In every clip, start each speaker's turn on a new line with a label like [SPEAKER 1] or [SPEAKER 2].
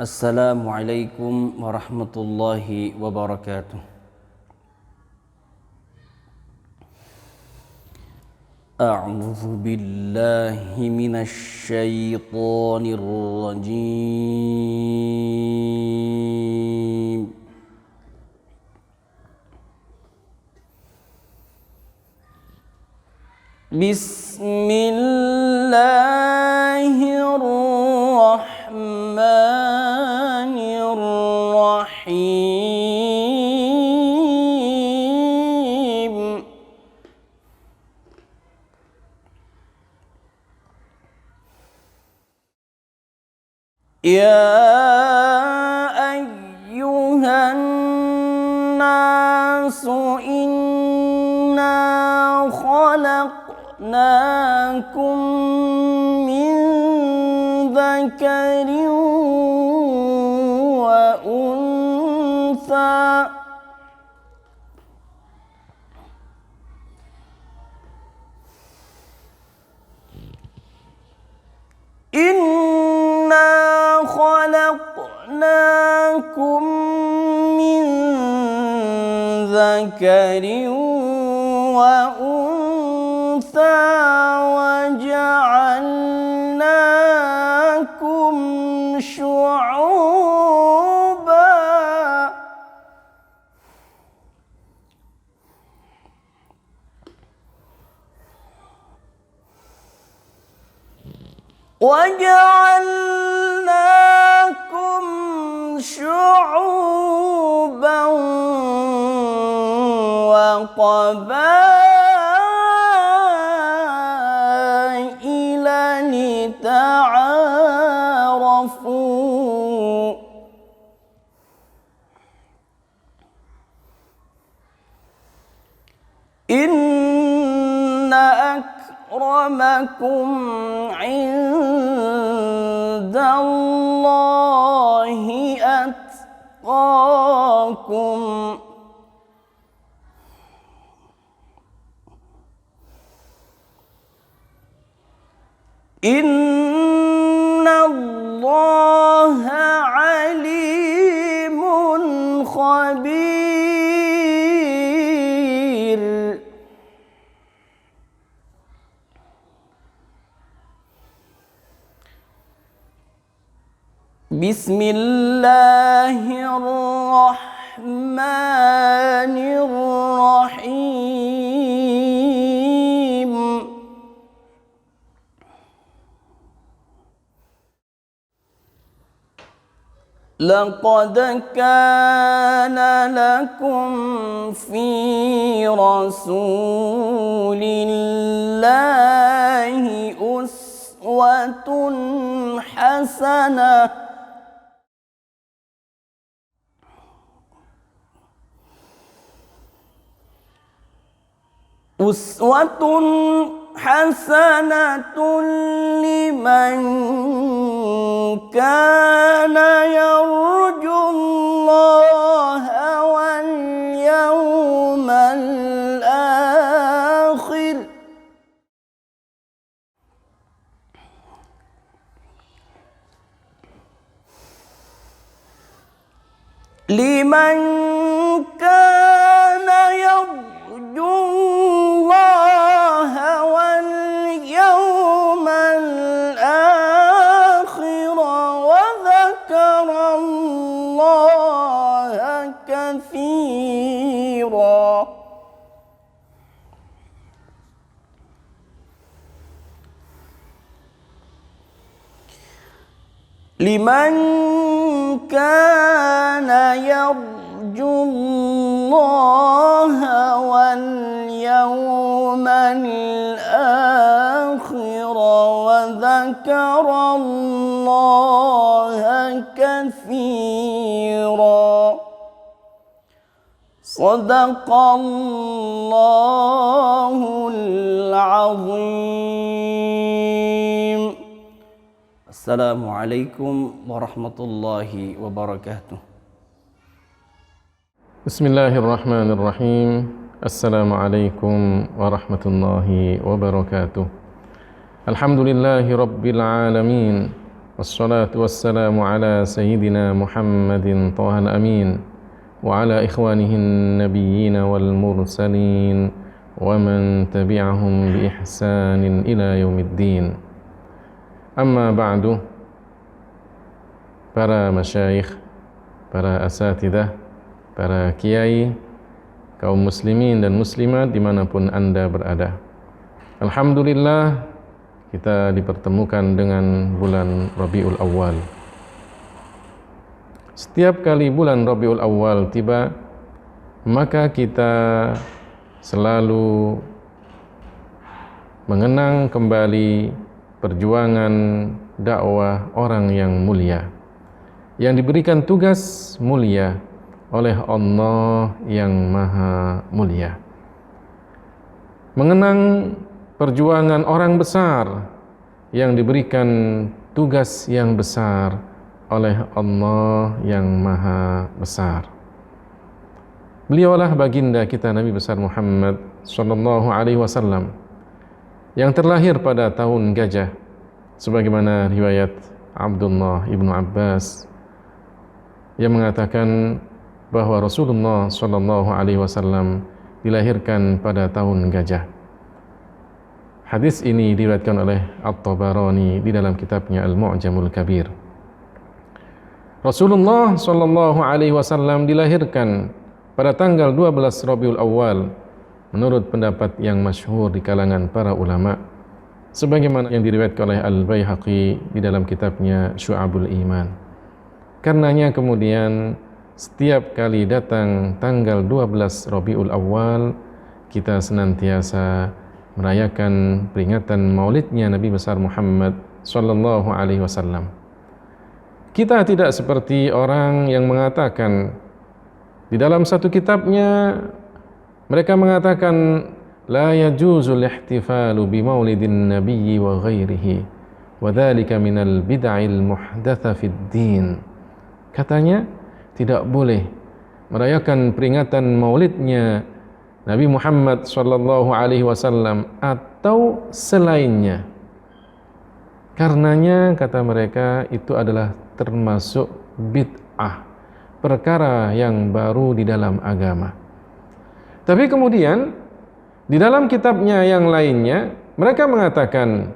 [SPEAKER 1] Assalamualaikum warahmatullahi wabarakatuh. A'udzu billahi minasy syaithanir rajim. Bismillahirrahmanirrahim. Ya ayyuhan nasu inna khalaqnakum min dzakarin wa untha inna khalaqnakum min dzakarin wa untha wa ja'alnakum syu'uban wa qabaila lita'arafu. Inna akramakum 'indallahi atqakum. Innallaha 'alimun khabir. Bismillahirrahmanirrahim. Laqad kana lakum fi rasulillahi uswatun hasanah. Uswatun hasanatun liman kana yarjullaha wal yawmal akhir. Liman kana yarjullaha wal yawmal akhir wa dzakarallaha katsira. Liman kana yarjullaha wal yawmal akhir wa dzakarallaha katsira. Shadaqallahul azim. Assalamualaikum warahmatullahi wabarakatuh.
[SPEAKER 2] Bismillahirrahmanirrahim. Assalamualaikum warahmatullahi wabarakatuh. Alhamdulillahi rabbil alamin. Wassalatu wassalamu ala sayyidina Muhammadin Thahal Amin wa ala ikhwanihin nabiyyin wal mursalin wa man tabi'ahum bi ihsanin ila yaumiddin. Amma ba'du, para masyayikh, para asatidah, para kiai, kaum muslimin dan muslimat dimanapun Anda berada. Alhamdulillah, kita dipertemukan dengan bulan Rabiul Awal. Setiap kali bulan Rabiul Awal tiba, maka kita selalu mengenang kembali perjuangan dakwah orang yang mulia, yang diberikan tugas mulia oleh Allah yang Maha Mulia. Mengenang perjuangan orang besar yang diberikan tugas yang besar oleh Allah yang Maha Besar. Beliaulah baginda kita Nabi besar Muhammad sallallahu alaihi wasallam yang terlahir pada tahun gajah, sebagaimana riwayat Abdullah ibnu Abbas yang mengatakan bahwa Rasulullah sallallahu alaihi wasallam dilahirkan pada tahun gajah. Hadis ini diriwayatkan oleh At-Tabarani di dalam kitabnya Al-Mu'jamul Kabir. Rasulullah sallallahu alaihi wasallam dilahirkan pada tanggal 12 Rabiul Awal menurut pendapat yang masyhur di kalangan para ulama, sebagaimana yang diriwayatkan oleh Al-Baihaqi di dalam kitabnya Syu'abul Iman. Karenanya kemudian setiap kali datang tanggal 12 Rabiul Awal, kita senantiasa merayakan peringatan maulidnya Nabi besar Muhammad sallallahu alaihi wasallam. Kita tidak seperti orang yang mengatakan di dalam satu kitabnya, mereka mengatakan la yajuzul ihtifalu bi maulidin nabiyyi wa ghairihi wa dzalika minal bid'il muhdatsa fid din. Katanya tidak boleh merayakan peringatan maulidnya Nabi Muhammad sallallahu alaihi wasallam atau selainnya. Karenanya kata mereka itu adalah termasuk bid'ah, perkara yang baru di dalam agama. Tapi kemudian di dalam kitabnya yang lainnya mereka mengatakan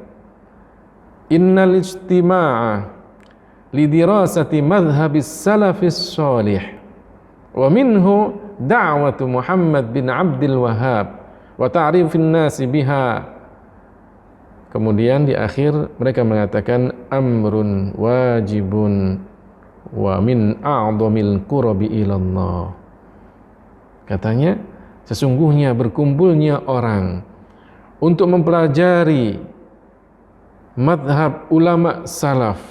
[SPEAKER 2] innal ijtima'a lidirasati madhhabis salafis shalih wa minhu da'watu Muhammad bin Abdul Wahhab wa ta'rifin nasi biha. Kemudian di akhir mereka mengatakan amrun wajibun wa min a'dhamil qurbi ilallah. Katanya sesungguhnya berkumpulnya orang untuk mempelajari madhab ulama salaf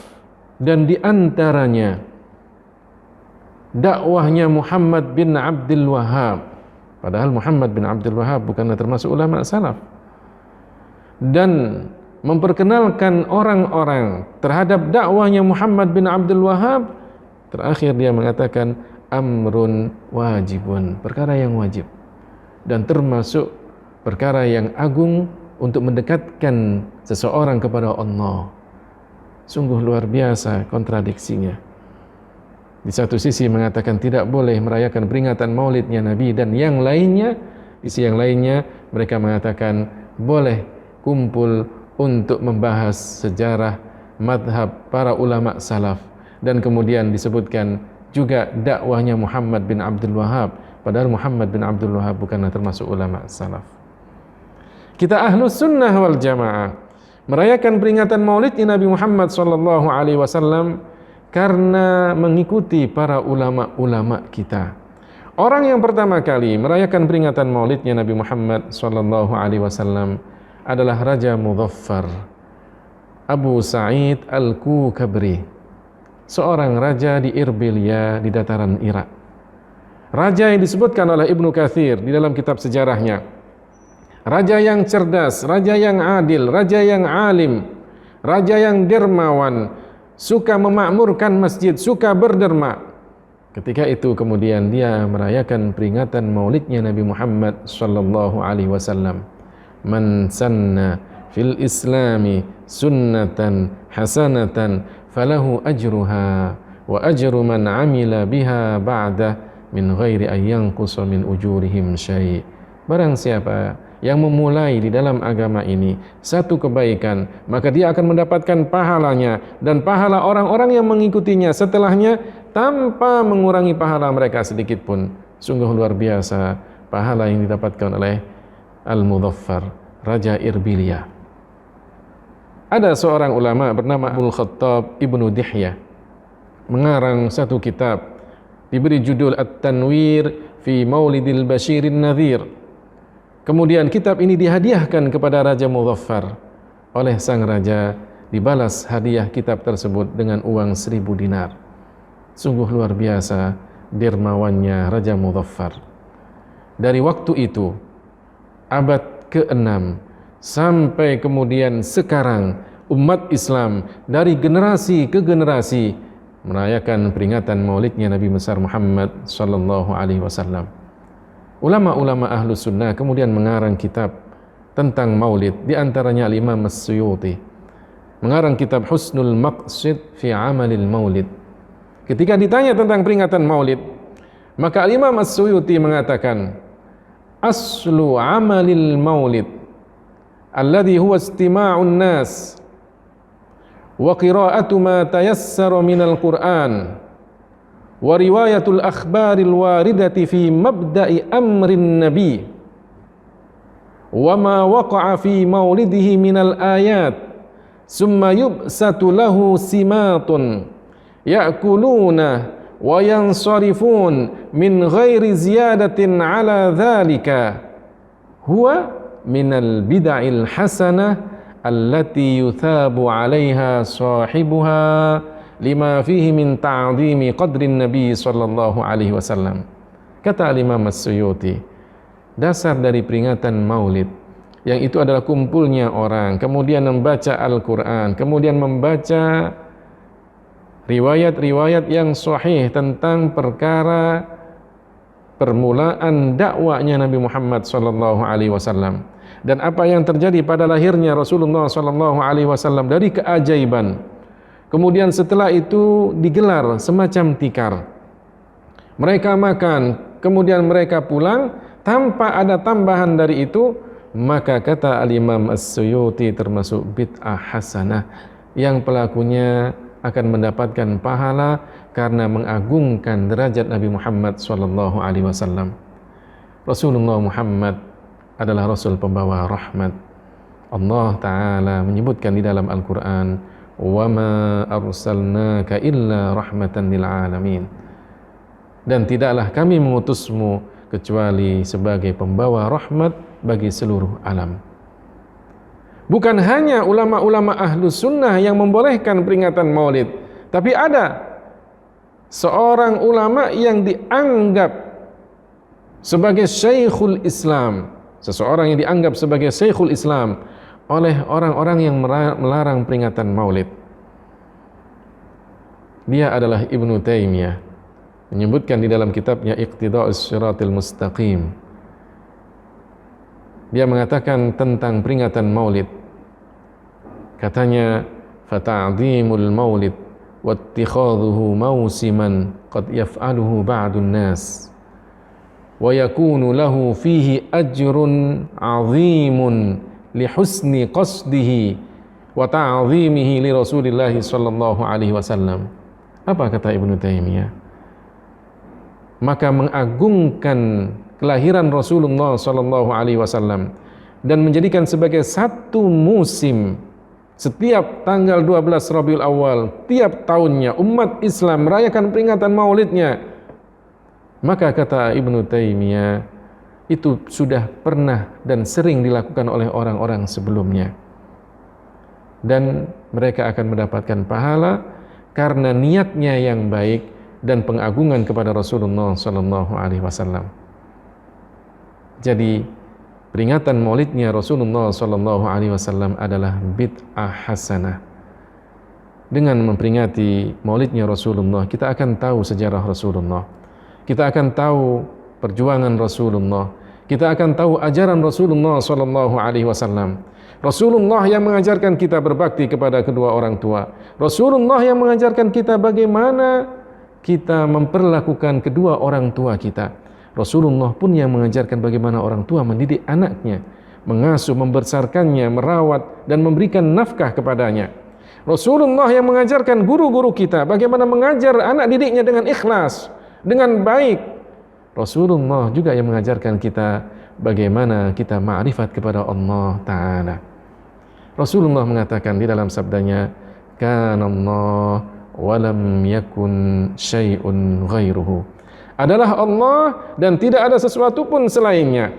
[SPEAKER 2] dan di antaranya dakwahnya Muhammad bin Abdul Wahhab. Padahal Muhammad bin Abdul Wahhab bukanlah termasuk ulama salaf. Dan memperkenalkan orang-orang terhadap dakwahnya Muhammad bin Abdul Wahhab, terakhir dia mengatakan amrun wajibun, perkara yang wajib dan termasuk perkara yang agung untuk mendekatkan seseorang kepada Allah. Sungguh luar biasa kontradiksinya. Di satu sisi mengatakan tidak boleh merayakan peringatan maulidnya Nabi dan yang lainnya, di sisi yang lainnya mereka mengatakan boleh kumpul untuk membahas sejarah madhab para ulama salaf. Dan kemudian disebutkan juga dakwahnya Muhammad bin Abdul Wahhab, padahal Muhammad bin Abdul Wahhab bukanlah termasuk ulama salaf. Kita Ahlus Sunnah wal Jamaah merayakan peringatan maulidnya Nabi Muhammad sallallahu alaihi wasallam karena mengikuti para ulama-ulama kita. Orang yang pertama kali merayakan peringatan maulidnya Nabi Muhammad sallallahu alaihi wasallam adalah Raja Mudhaffar Abu Sa'id Al-Kukabri, seorang raja di Irbilia di dataran Irak. Raja yang disebutkan oleh Ibnu Katsir di dalam kitab sejarahnya. Raja yang cerdas, raja yang adil, raja yang alim, raja yang dermawan, suka memakmurkan masjid, suka berderma. Ketika itu kemudian dia merayakan peringatan maulidnya Nabi Muhammad sallallahu alaihi wasallam. Man sanna fil islami sunnatan hasanatan falahu ajruha wa ajru man amila biha ba'da min ghairi an yanqusa min ujurihim syai'. Barang siapa yang memulai di dalam agama ini satu kebaikan, maka dia akan mendapatkan pahalanya dan pahala orang-orang yang mengikutinya setelahnya tanpa mengurangi pahala mereka sedikit pun. Sungguh luar biasa pahala yang didapatkan oleh Al-Mudhaffar, Raja Irbilia. Ada seorang ulama bernama Abdul Khattab Ibnu Dihyah mengarang satu kitab diberi judul At-Tanwir fi Maulidil Bashirin Nadhir. Kemudian kitab ini dihadiahkan kepada Raja Mudhaffar. Oleh sang raja dibalas hadiah kitab tersebut dengan uang 1000 dinar. Sungguh luar biasa dermawannya Raja Mudhaffar. Dari waktu itu abad ke-6 sampai kemudian sekarang umat Islam dari generasi ke generasi merayakan peringatan maulidnya Nabi besar Muhammad sallallahu alaihi wasallam. Ulama-ulama Ahlus Sunnah kemudian mengarang kitab tentang maulid, di antaranya Al-Imam As-Suyuti mengarang kitab Husnul Maqsid fi Amalil Maulid. Ketika ditanya tentang peringatan maulid, maka Al-Imam As-Suyuti mengatakan, aslu amalil maulid alladhi huwa istima'un nas wa qira'atu ma tayassara minal Qur'an wa riwayatul akhbaril waridati fi mabda'i amrin nabi wa ma waqa'a fi maulidihi minal ayat summa yubsatu lahu simatun ya'kuluna wa yansarifun min ghairi ziyadatin ala dhalika huwa minal bid'il hasanah allati yuthabu 'alaiha sahibuha lima fihi min ta'zimi qadrin nabi sallallahu alaihi wasallam. Kata Imam As-Suyuti, dasar dari peringatan maulid yang itu adalah kumpulnya orang kemudian membaca Al-Quran, kemudian membaca riwayat-riwayat yang sahih tentang perkara permulaan dakwahnya Nabi Muhammad sallallahu alaihi wasallam dan apa yang terjadi pada lahirnya Rasulullah sallallahu alaihi wasallam dari keajaiban. Kemudian setelah itu digelar semacam tikar. Mereka makan, kemudian mereka pulang tanpa ada tambahan dari itu, maka kata Al-Imam As-Suyuti termasuk bid'ah hasanah yang pelakunya akan mendapatkan pahala karena mengagungkan derajat Nabi Muhammad sallallahu alaihi wasallam. Rasulullah Muhammad adalah rasul pembawa rahmat. Allah taala menyebutkan di dalam Al-Qur'an, "Wa ma arsalnaka illa rahmatan lil alamin." Dan tidaklah kami mengutusmu kecuali sebagai pembawa rahmat bagi seluruh alam. Bukan hanya ulama-ulama Ahlus Sunnah yang membolehkan peringatan maulid, tapi ada seorang ulama yang dianggap sebagai Syekhul Islam, seseorang yang dianggap sebagai Syekhul Islam oleh orang-orang yang melarang peringatan maulid. Dia adalah Ibnu Taimiyah, menyebutkan di dalam kitabnya Iqtida'us Shiratil Mustaqim. Dia mengatakan tentang peringatan maulid, katanya fata'dhimul maulid wattikhadhuhu mausiman qad yaf'aluhu ba'dun nas wa yakunu lahu fihi ajrun 'azimun li husni qasdihi wa ta'dhimihi li Rasulillah sallallahu alaihi wasallam. Apa kata Ibnu Taimiyah? Maka mengagungkan kelahiran Rasulullah sallallahu alaihi wasallam dan menjadikan sebagai satu musim setiap tanggal 12 Rabiul Awal tiap tahunnya umat Islam merayakan peringatan maulidnya. Maka kata Ibnu Taimiyah, itu sudah pernah dan sering dilakukan oleh orang-orang sebelumnya dan mereka akan mendapatkan pahala karena niatnya yang baik dan pengagungan kepada Rasulullah sallallahu alaihi wasallam. Jadi peringatan maulidnya Rasulullah sallallahu alaihi wasallam adalah bid'ah hasanah. Dengan memperingati maulidnya Rasulullah, kita akan tahu sejarah Rasulullah. Kita akan tahu perjuangan Rasulullah. kita akan tahu ajaran Rasulullah sallallahu alaihi wasallam. Rasulullah yang mengajarkan kita berbakti kepada kedua orang tua. Rasulullah yang mengajarkan kita bagaimana kita memperlakukan kedua orang tua kita. Rasulullah pun yang mengajarkan bagaimana orang tua mendidik anaknya, mengasuh, membesarkannya, merawat dan memberikan nafkah kepadanya. Rasulullah yang mengajarkan guru-guru kita bagaimana mengajar anak didiknya dengan ikhlas, dengan baik. Rasulullah juga yang mengajarkan kita bagaimana kita ma'rifat kepada Allah Ta'ala. Rasulullah mengatakan di dalam sabdanya, Kanallah walam yakun syai'un ghairuhu. Adalah Allah dan tidak ada sesuatu pun selainnya.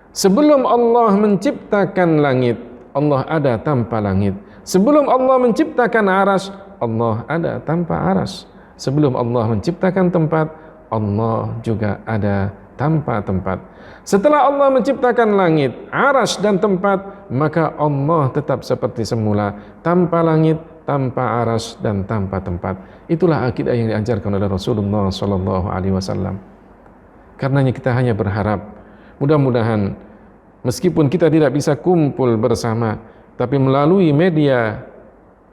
[SPEAKER 2] Sebelum Allah menciptakan langit, Allah ada tanpa langit. Sebelum Allah menciptakan aras, Allah ada tanpa aras. Sebelum Allah menciptakan tempat, Allah juga ada tanpa tempat. Setelah Allah menciptakan langit, aras dan tempat, maka Allah tetap seperti semula, tanpa langit, tanpa aras dan tanpa tempat. Itulah akidah yang diajarkan oleh Rasulullah sallallahu alaihi wasallam. Karenanya kita hanya berharap mudah-mudahan meskipun kita tidak bisa kumpul bersama, tapi melalui media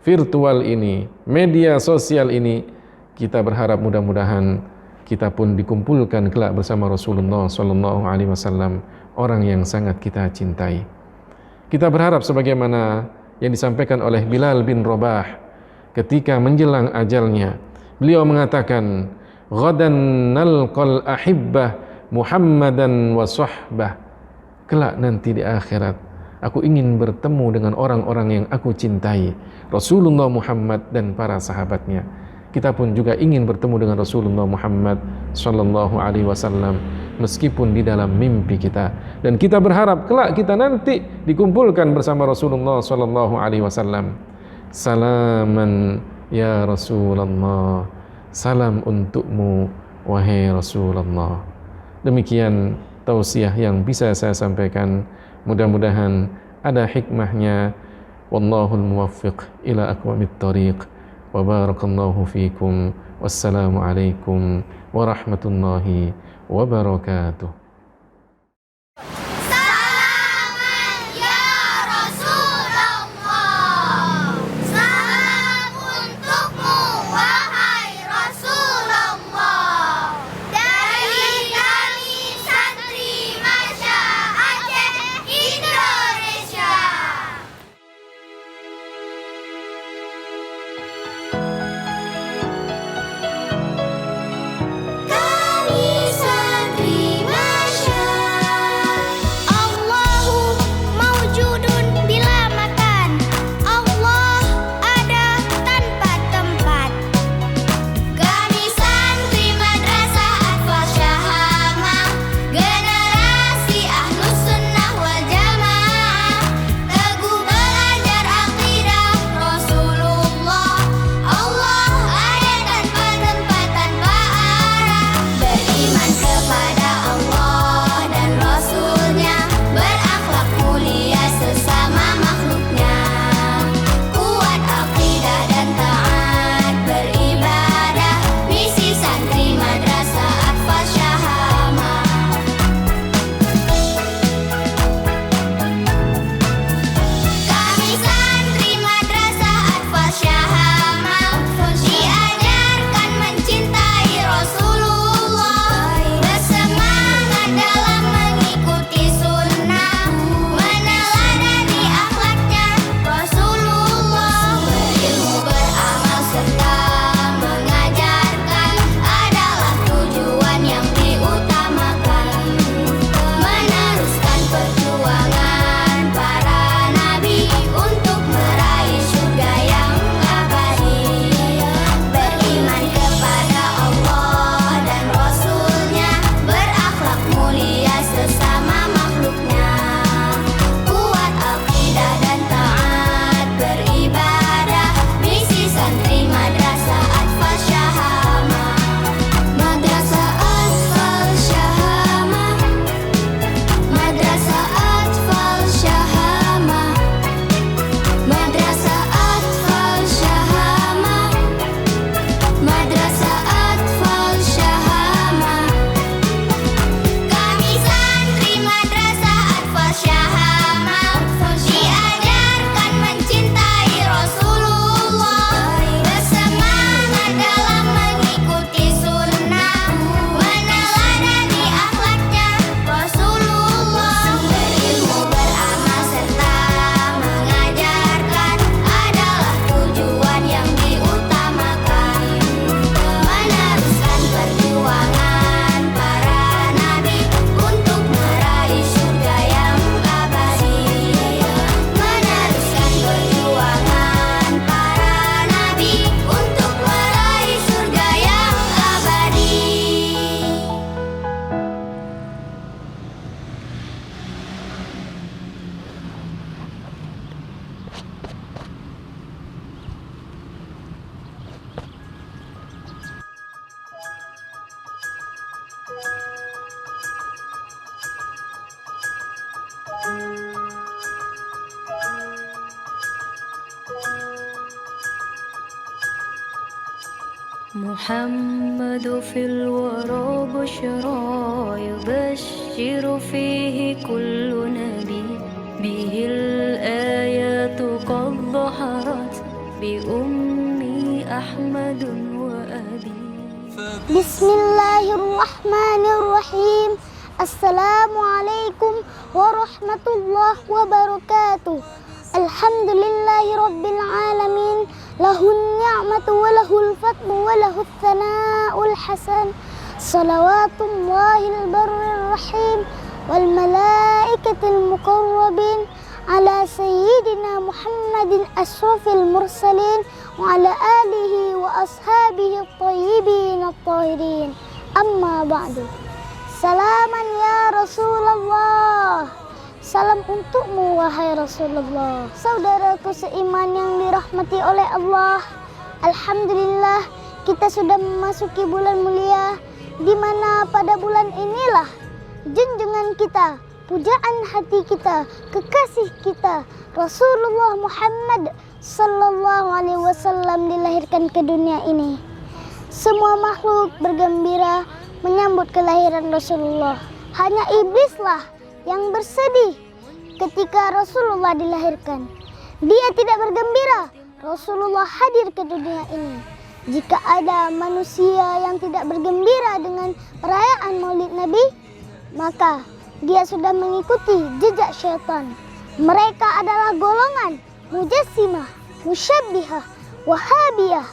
[SPEAKER 2] virtual ini, media sosial ini, kita berharap mudah-mudahan kita pun dikumpulkan kelak bersama Rasulullah sallallahu alaihi wasallam, orang yang sangat kita cintai. Kita berharap sebagaimana yang disampaikan oleh Bilal bin Rabah ketika menjelang ajalnya. Beliau mengatakan, "Ghadan nalqal ahibbah Muhammadan wa sahbah." Kelak nanti di akhirat, aku ingin bertemu dengan orang-orang yang aku cintai, Rasulullah Muhammad dan para sahabatnya. Kita pun juga ingin bertemu dengan Rasulullah Muhammad sallallahu alaihi wasallam meskipun di dalam mimpi kita, dan kita berharap kelak kita nanti dikumpulkan bersama Rasulullah sallallahu alaihi wasallam. Salaman ya Rasulullah, salam untukmu wahai Rasulullah. Demikian tausiah yang bisa saya sampaikan, mudah-mudahan ada hikmahnya. Wallahul muwaffiq ila aqwamit thariq. Wa barakallahu fikum. Wassalamu alaikum warahmatullahi wabarakatuh.
[SPEAKER 3] Salaman ya Rasulullah, salam untukmu wahai Rasulullah. Dari kami santri Masya Aceh Indonesia. Kami santri
[SPEAKER 4] محمد في الورى بشرى يبشر فيه كل نبي به الآيات قد ظهرت بأمي أحمد وأبي
[SPEAKER 3] بسم الله الرحمن الرحيم. السلام عليكم ورحمة الله وبركاته. الحمد لله رب العالمين، له النعمة وله الفضل وله الثناء الحسن. صلوات الله البر الرحيم والملائكة المقربين على سيدنا محمد أشرف المرسلين وعلى آله وأصحابه الطيبين الطاهرين. أما بعد. Salaman ya Rasulullah. Salam untukmu wahai Rasulullah. Saudaraku seiman yang dirahmati oleh Allah, alhamdulillah kita sudah memasuki bulan mulia, di mana pada bulan inilah junjungan kita, pujaan hati kita, kekasih kita Rasulullah Muhammad sallallahu alaihi wasallam dilahirkan ke dunia ini. Semua makhluk bergembira menyambut kelahiran Rasulullah. Hanya iblislah yang bersedih ketika Rasulullah dilahirkan. Dia tidak bergembira Rasulullah hadir ke dunia ini. Jika ada manusia yang tidak bergembira dengan perayaan Maulid Nabi, maka dia sudah mengikuti jejak syaitan. Mereka adalah golongan mujassimah, musyabbihah, wahabiyah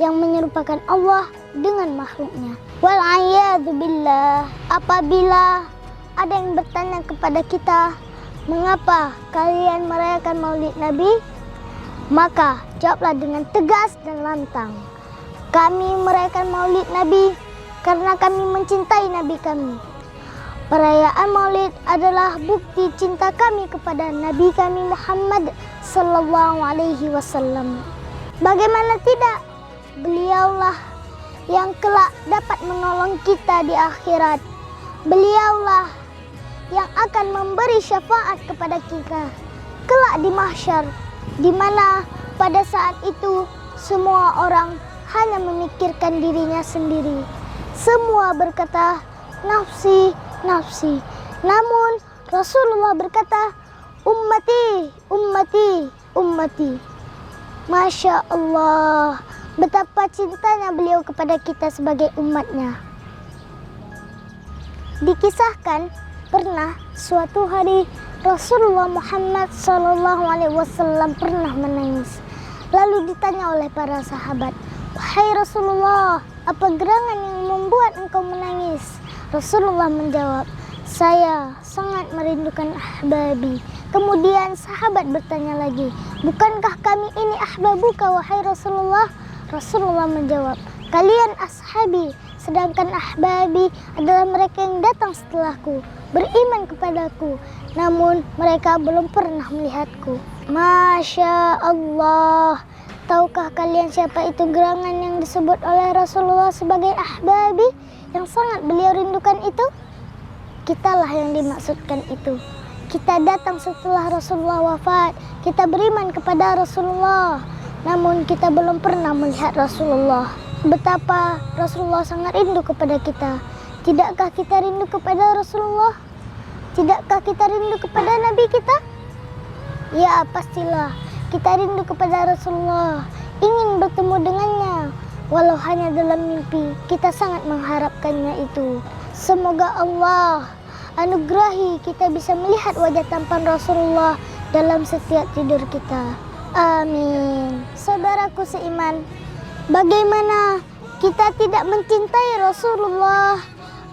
[SPEAKER 3] yang menyerupakan Allah dengan makhluknya. Wal'ayyadzu billah. Apabila ada yang bertanya kepada kita, mengapa kalian merayakan Maulid Nabi? Maka jawablah dengan tegas dan lantang. Kami merayakan Maulid Nabi karena kami mencintai Nabi kami. Perayaan Maulid adalah bukti cinta kami kepada Nabi kami Muhammad sallallahu alaihi wasallam. Bagaimana tidak? Beliaulah yang kelak dapat menolong kita di akhirat. Beliaulah yang akan memberi syafaat kepada kita kelak di mahsyar, di mana pada saat itu semua orang hanya memikirkan dirinya sendiri. Semua berkata nafsi, nafsi. Namun Rasulullah berkata ummati, ummati, ummati. Masya Allah, betapa cintanya beliau kepada kita sebagai umatnya. Dikisahkan pernah suatu hari Rasulullah Muhammad SAW pernah menangis. Lalu ditanya oleh para sahabat, "Wahai Rasulullah, apa gerangan yang membuat engkau menangis?" Rasulullah menjawab, "Saya sangat merindukan ahbabi." Kemudian sahabat bertanya lagi, "Bukankah kami ini ahbabuka wahai Rasulullah?" Rasulullah menjawab, "Kalian ashabi, sedangkan ahbabi adalah mereka yang datang setelahku, beriman kepadaku, namun mereka belum pernah melihatku." Masya Allah. Tahukah kalian siapa itu gerangan yang disebut oleh Rasulullah sebagai ahbabi yang sangat beliau rindukan itu? Kitalah yang dimaksudkan itu. Kita datang setelah Rasulullah wafat, kita beriman kepada Rasulullah, namun kita belum pernah melihat Rasulullah. Betapa Rasulullah sangat rindu kepada kita. Tidakkah kita rindu kepada Rasulullah? Tidakkah kita rindu kepada Nabi kita? Ya, pastilah kita rindu kepada Rasulullah, ingin bertemu dengannya. Walau hanya dalam mimpi, kita sangat mengharapkannya itu. Semoga Allah anugerahi kita bisa melihat wajah tampan Rasulullah dalam setiap tidur kita. Amin. Saudaraku seiman, bagaimana kita tidak mencintai Rasulullah?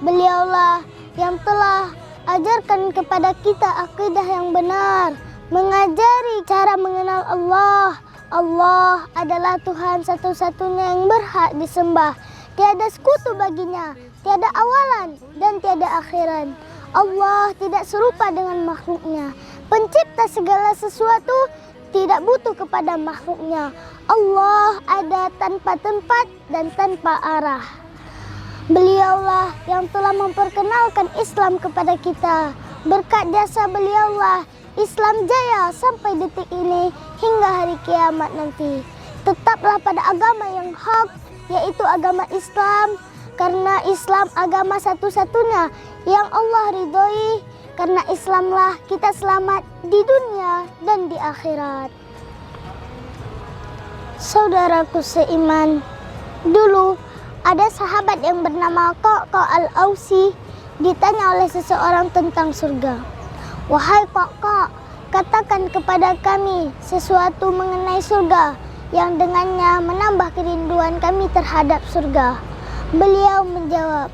[SPEAKER 3] Beliaulah yang telah ajarkan kepada kita akidah yang benar, mengajari cara mengenal Allah. Allah adalah Tuhan satu-satunya yang berhak disembah. Tiada sekutu baginya, tiada awalan dan tiada akhiran. Allah tidak serupa dengan makhluknya. Pencipta segala sesuatu tidak butuh kepada makhluknya. Allah ada tanpa tempat dan tanpa arah. Beliaulah yang telah memperkenalkan Islam kepada kita. Berkat jasa beliaulah Islam jaya sampai detik ini hingga hari kiamat nanti. Tetaplah pada agama yang hak, yaitu agama Islam. Karena Islam agama satu-satunya yang Allah ridhoi. Karena Islamlah kita selamat di dunia dan di akhirat. Saudaraku seiman, dulu ada sahabat yang bernama Qaqqa al-Ausi ditanya oleh seseorang tentang surga. Wahai Qaqqa, katakan kepada kami sesuatu mengenai surga yang dengannya menambah kerinduan kami terhadap surga. Beliau menjawab,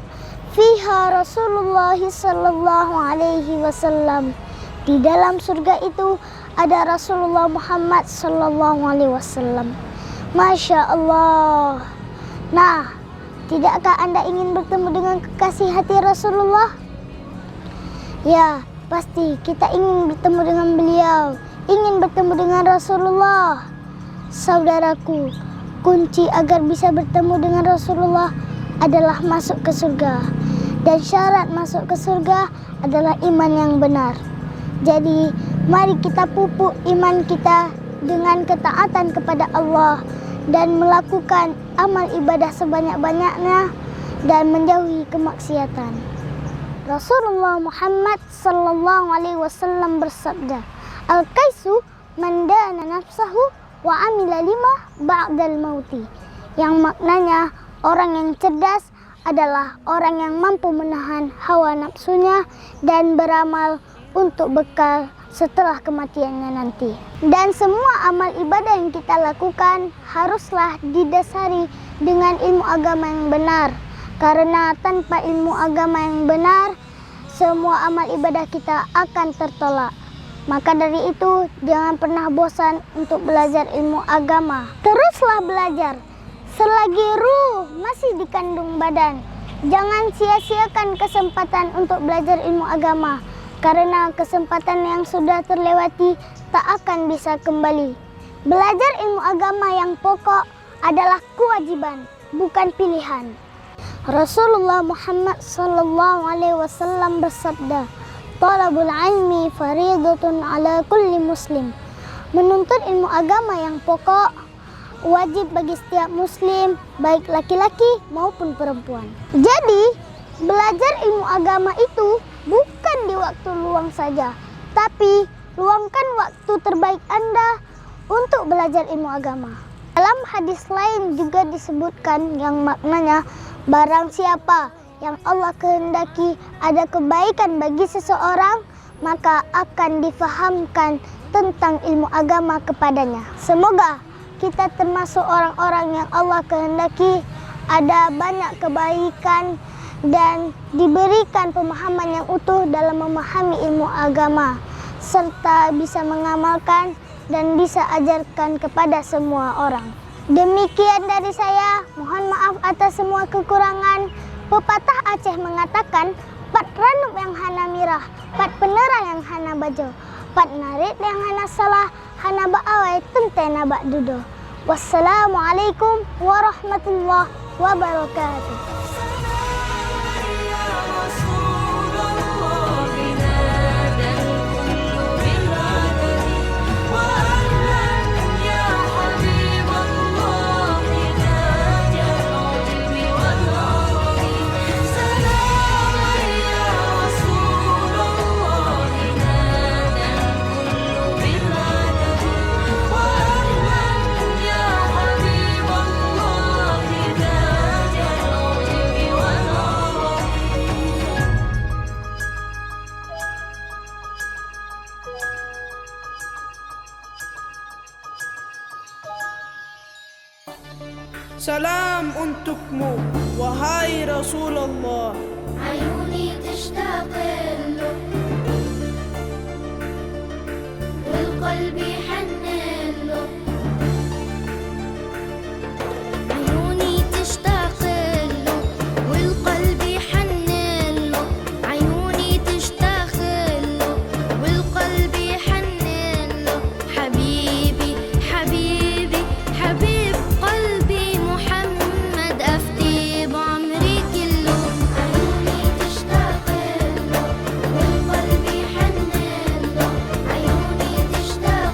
[SPEAKER 3] fiha Rasulullah sallallahu alaihi wasallam. Di dalam surga itu ada Rasulullah Muhammad sallallahu alaihi wasallam. Masya Allah. Nah, tidakkah Anda ingin bertemu dengan kekasih hati Rasulullah? Ya, pasti kita ingin bertemu dengan beliau, ingin bertemu dengan Rasulullah. Saudaraku, kunci agar bisa bertemu dengan Rasulullah adalah masuk ke surga. Dan syarat masuk ke surga adalah iman yang benar. Jadi, mari kita pupuk iman kita dengan ketaatan kepada Allah dan melakukan amal ibadah sebanyak-banyaknya dan menjauhi kemaksiatan. Rasulullah Muhammad sallallahu alaihi wasallam bersabda, "Al-kaisu man dana nafsahu wa amila lima ba'dal mauti." Yang maknanya orang yang cerdas adalah orang yang mampu menahan hawa nafsunya dan beramal untuk bekal setelah kematiannya nanti. Dan semua amal ibadah yang kita lakukan haruslah didasari dengan ilmu agama yang benar. Karena tanpa ilmu agama yang benar, semua amal ibadah kita akan tertolak. Maka dari itu, jangan pernah bosan untuk belajar ilmu agama. Teruslah belajar selagi ruh masih dikandung badan. Jangan sia-siakan kesempatan untuk belajar ilmu agama. Karena kesempatan yang sudah terlewati tak akan bisa kembali. Belajar ilmu agama yang pokok adalah kewajiban, bukan pilihan. Rasulullah Muhammad sallallahu alaihi wasallam bersabda, "Talabul ilmi fariidatun ala kulli muslim." Menuntut ilmu agama yang pokok wajib bagi setiap muslim, baik laki-laki maupun perempuan. Jadi, belajar ilmu agama itu bukan di waktu luang saja, tapi luangkan waktu terbaik Anda untuk belajar ilmu agama. Dalam hadis lain juga disebutkan yang maknanya, barang siapa yang Allah kehendaki ada kebaikan bagi seseorang, maka akan difahamkan tentang ilmu agama kepadanya. Semoga kita termasuk orang-orang yang Allah kehendaki ada banyak kebaikan dan diberikan pemahaman yang utuh dalam memahami ilmu agama, serta bisa mengamalkan dan bisa ajarkan kepada semua orang. Demikian dari saya, mohon maaf atas semua kekurangan. Pepatah Aceh mengatakan, "Pat ranup yang hana mirah, pat penerang yang hana bajo, pat narit yang hana salah, hana ba'awai tentena bak dudo." Wassalamualaikum warahmatullahi wabarakatuh.
[SPEAKER 5] سلام untukmu, wahai Rasulullah.
[SPEAKER 6] عيوني تشتاق له والقلب يحنن له عيوني تشتاق له والقلب يحنن له عيوني تشتاق له والقلب يحنن له حبيبي حبيبي حبيب قلبي محمد أفتي بعمري كله عيوني تشتاق له والقلب يحنن له عيوني تشتاق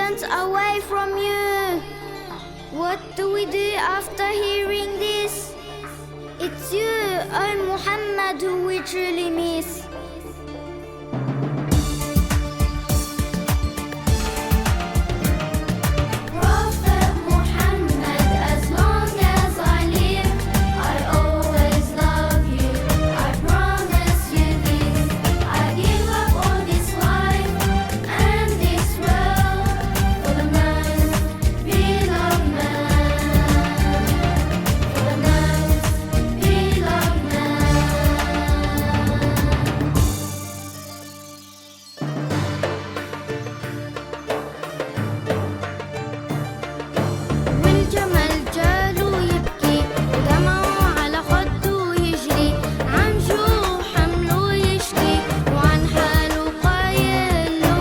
[SPEAKER 6] distance away from you. What do we do after hearing this? It's you, O Muhammad, who we truly miss. Prophet Muhammad, as long as I live, I always love you. I promise you this. I give up on this life and this world for the most beloved man. For the most beloved man. والجمل جاله يبكي ودمعه على خده يجري عن جوع حمله يشكي وعن حاله قايله.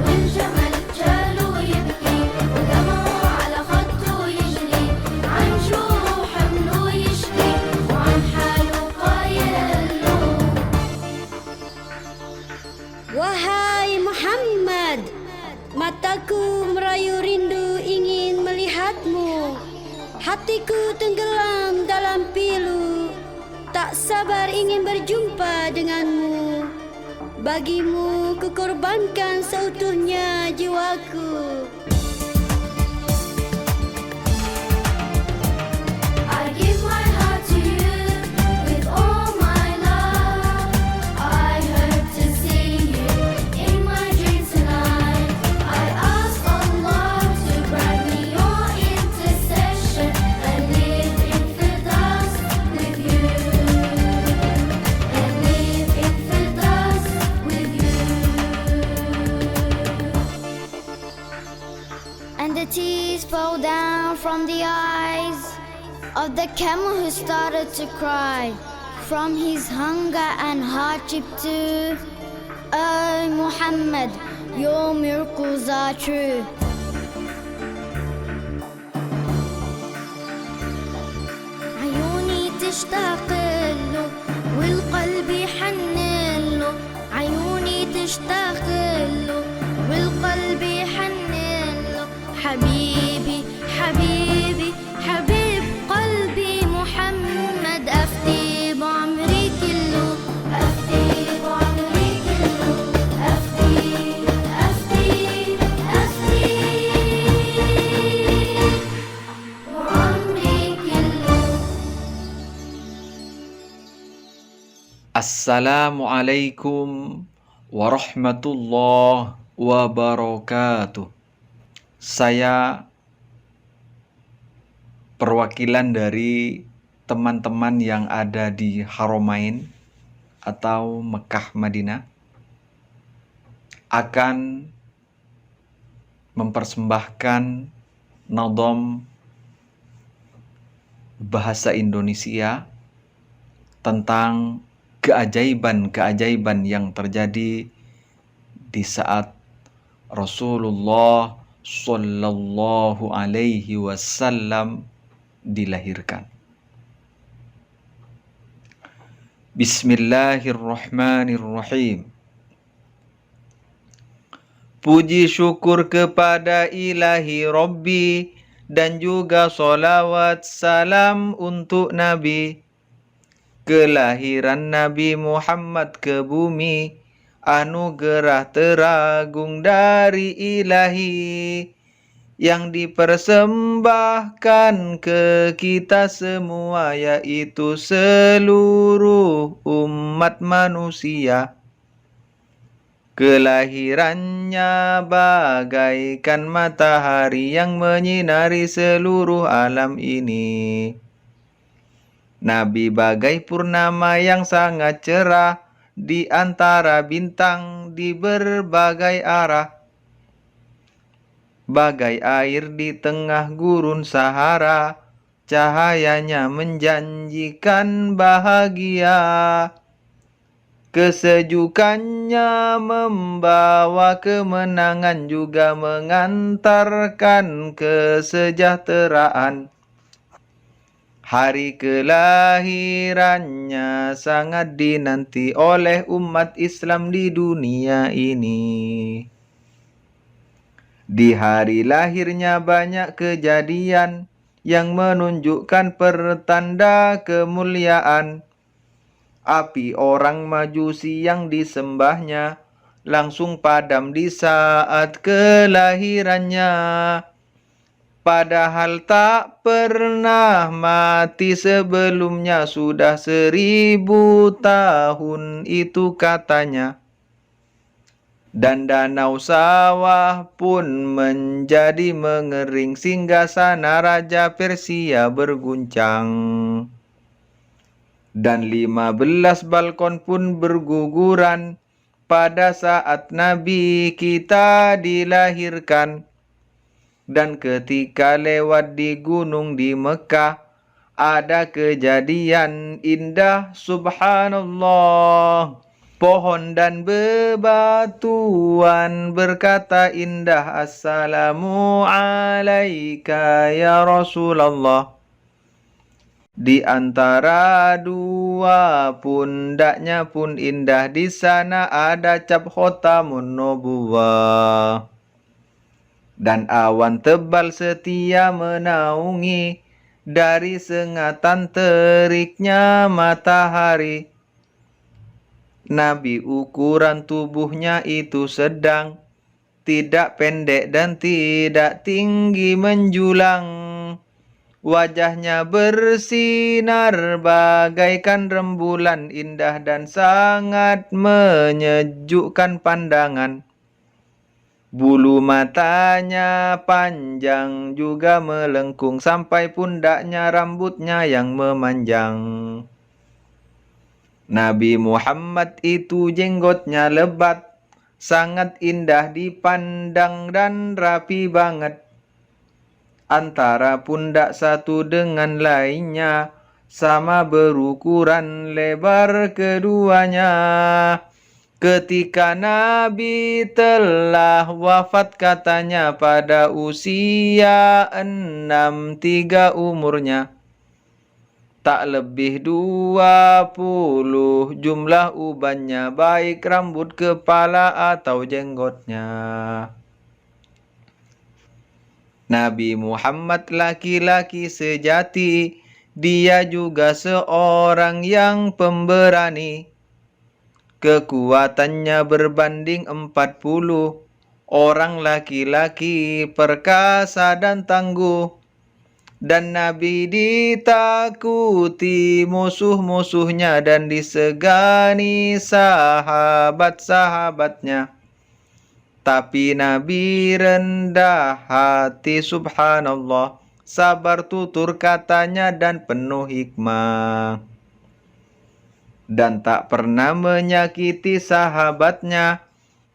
[SPEAKER 6] والجمل جاله يبكي ودمعه على خده يجري عن جوع حمله يشكي وعن حاله قايله.
[SPEAKER 7] Wahai Muhammad, mataku merayu rindu ingin melihatmu. Hatiku tenggelam dalam pilu, tak sabar ingin berjumpa denganmu. Bagimu kukorbankan seutuhnya jiwaku.
[SPEAKER 6] I give my heart to you with all my love. I hope to see you in my dreams tonight. I ask Allah to grant me your intercession and live in Firdaus with you. And live in Firdaus with you. And the tears fall down from the eyes of the camel who started to cry from his hunger and hardship too. Oh Muhammad, your miracles are true. عيوني تشتاق له والقلب يحنن له. عيوني تشتاق له والقلب يحنن له. حبيبي حبيبي حبيب قلبي محمد، أفتي بعمري كله. أفتي بعمري كله. أفتي أفتي أفتي بعمري كله.
[SPEAKER 8] Assalamualaikum warahmatullahi wabarakatuh. Saya perwakilan dari teman-teman yang ada di Haramain atau Mekah Madinah akan mempersembahkan nadham bahasa Indonesia tentang keajaiban-keajaiban yang terjadi di saat Rasulullah Sallallahu Alaihi Wasallam dilahirkan. Bismillahirrahmanirrahim. Puji syukur kepada Ilahi Rabbi dan juga solawat salam untuk Nabi. Kelahiran Nabi Muhammad ke bumi, anugerah teragung dari Ilahi yang dipersembahkan ke kita semua, yaitu seluruh umat manusia. Kelahirannya bagaikan matahari yang menyinari seluruh alam ini. Nabi bagai purnama yang sangat cerah di antara bintang di berbagai arah. Bagai air di tengah gurun Sahara, cahayanya menjanjikan bahagia. Kesejukannya membawa kemenangan, juga mengantarkan kesejahteraan. Hari kelahirannya sangat dinanti oleh umat Islam di dunia ini. Di hari lahirnya banyak kejadian yang menunjukkan pertanda kemuliaan. Api orang Majusi yang disembahnya langsung padam di saat kelahirannya. Padahal tak pernah mati sebelumnya, sudah 1000 tahun itu katanya. Dan danau sawah pun menjadi mengering, singgasana Raja Persia berguncang. Dan 15 balkon pun berguguran pada saat Nabi kita dilahirkan. Dan ketika lewat di gunung di Mekah, ada kejadian indah subhanallah. Pohon dan bebatuan berkata indah, Assalamu alaika ya Rasulullah. Di antara dua pundaknya pun indah, di sana ada cap khotamun nubuwah. Dan awan tebal setia menaungi dari sengatan teriknya matahari. Nabi ukuran tubuhnya itu sedang, tidak pendek dan tidak tinggi menjulang. Wajahnya bersinar bagaikan rembulan, indah dan sangat menyejukkan pandangan. Bulu matanya panjang juga melengkung sampai pundaknya rambutnya yang memanjang. Nabi Muhammad itu jenggotnya lebat, sangat indah dipandang dan rapi banget. Antara pundak satu dengan lainnya sama berukuran lebar keduanya. Ketika Nabi telah wafat katanya pada usia 63 umurnya. Tak lebih 20 jumlah ubannya, baik rambut kepala atau jenggotnya. Nabi Muhammad laki-laki sejati, dia juga seorang yang pemberani. Kekuatannya berbanding 40 orang laki-laki perkasa dan tangguh. Dan Nabi ditakuti musuh-musuhnya dan disegani sahabat-sahabatnya. Tapi Nabi rendah hati subhanallah, sabar tutur katanya dan penuh hikmah. Dan tak pernah menyakiti sahabatnya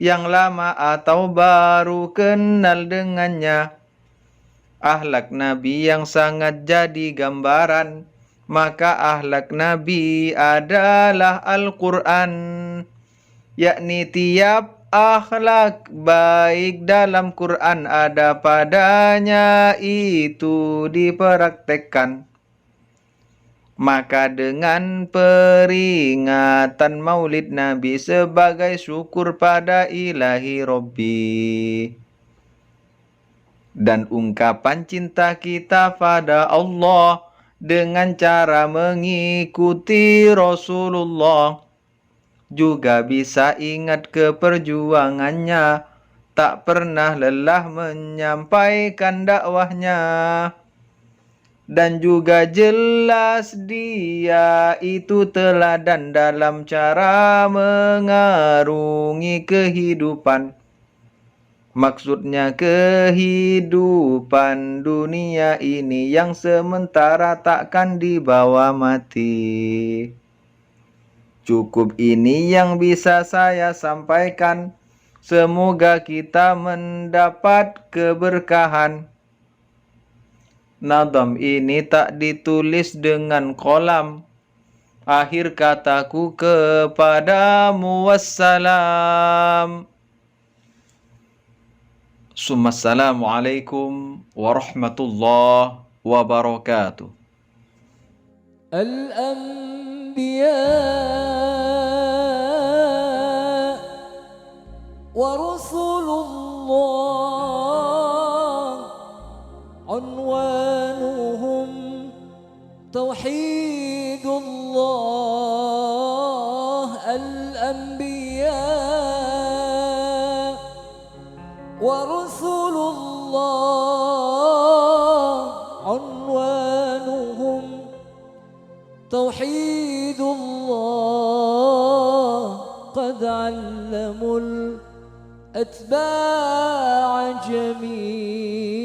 [SPEAKER 8] yang lama atau baru kenal dengannya. Akhlak Nabi yang sangat jadi gambaran, maka akhlak Nabi adalah Al-Quran, yakni tiap akhlak baik dalam Quran ada padanya itu dipraktekkan. Maka dengan peringatan Maulid Nabi sebagai syukur pada ilahi Rabbi dan ungkapan cinta kita pada Allah dengan cara mengikuti Rasulullah, juga bisa ingat keperjuangannya, tak pernah lelah menyampaikan dakwahnya. Dan juga jelas dia itu teladan dalam cara mengarungi kehidupan. Maksudnya kehidupan dunia ini yang sementara takkan dibawa mati. Cukup ini yang bisa saya sampaikan. Semoga kita mendapat keberkahan. Nadam ini tak ditulis dengan kolam. Akhir kataku kepadamu wassalam. Assalamualaikum warahmatullahi wabarakatuh.
[SPEAKER 9] Al-Anbiya wa Rasulullah عنوانهم توحيد الله. الأنبياء ورسل الله عنوانهم توحيد الله. قد علموا الأتباع جميعا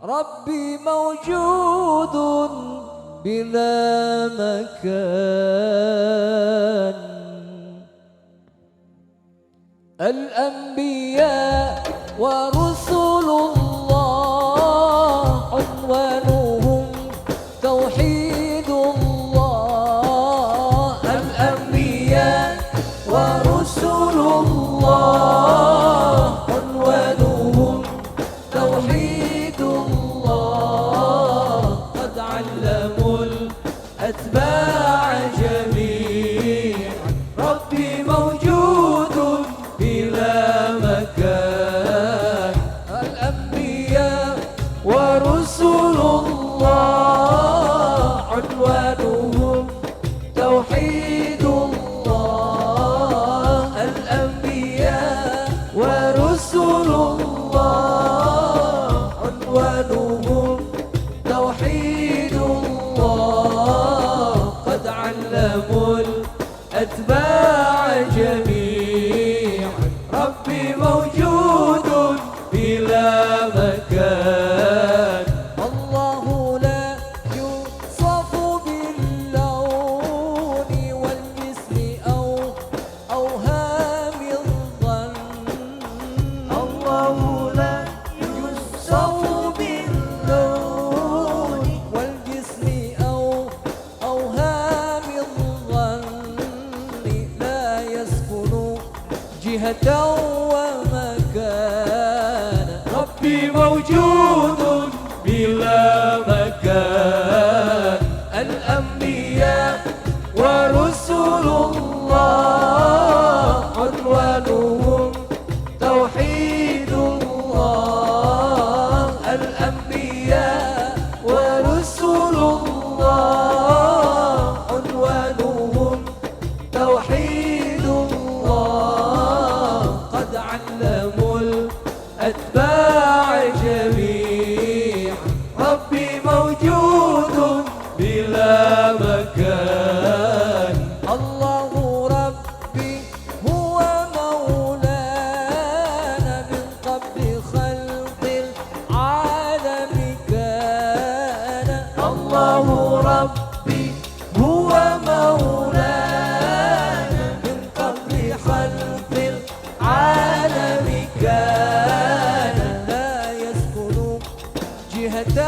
[SPEAKER 9] ربي موجود بلا مكان. الأنبياء ورسل الله عنوانهم توحيد الله. الأنبياء ورسل الله عنوانهم توحيد الله. قد علموا الأتباع جميعا ربي موجود بلا مكان. الأنبياء ورسل الله عنوانهم توحيد الله. الأنبياء ورسل الله عنوانهم توحيد الله. قد علموا الأتباع جميعا ربي موجود بلا مكان. الله لا يوصف باللون والجسم أو أوهام الظن. الله لا يوصف باللون والجسم أو أوهام الظن. لا يسكن جهة ومكان ربي موجود بلا مكان. الأنبياء ورسل الله عنوانهم توحيد الله. الأنبياء ورسل الله عنوانهم توحيد الله. قد علموا الأتباع جميعا ربي موجود بلا مكان. الله ربي هو مولانا من قبل خلق العالم كان. الله ربي هو مولانا من قبل خلق العالم كان. لا يسكن جهة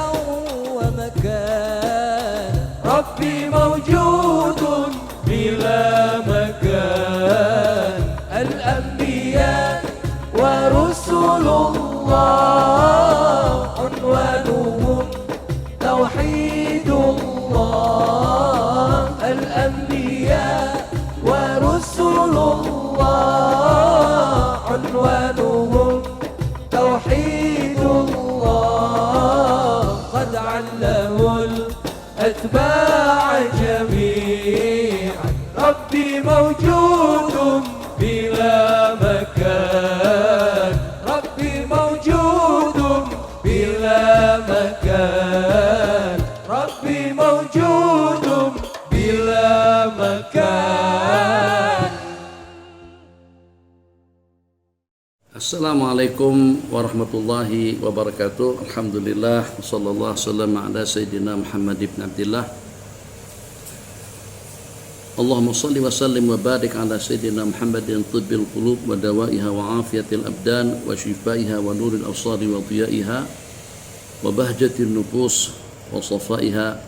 [SPEAKER 9] ومكان ربي موجود بلا مكان. الأنبياء ورسل الله عنوانهم توحيد الله. الأنبياء ورسل الله عنوانهم توحيد الله. قد علموا الأتباع جميعا ربي موجود بلا مكان. ربي موجود بلا مكان. ربي موجود بلا مكان.
[SPEAKER 10] Assalamualaikum warahmatullahi wabarakatuh. Alhamdulillah wassallallahu wasallam ala sayyidina Muhammad ibn Abdillah. Allahumma salli wa sallim wa barik ala sayyidina Muhammadin tibbil qulub wa dawaiha wa afiyatil abdan wa shifaiha wa nuril absari wa diyaiha wa bahjatil nufus wa safaiha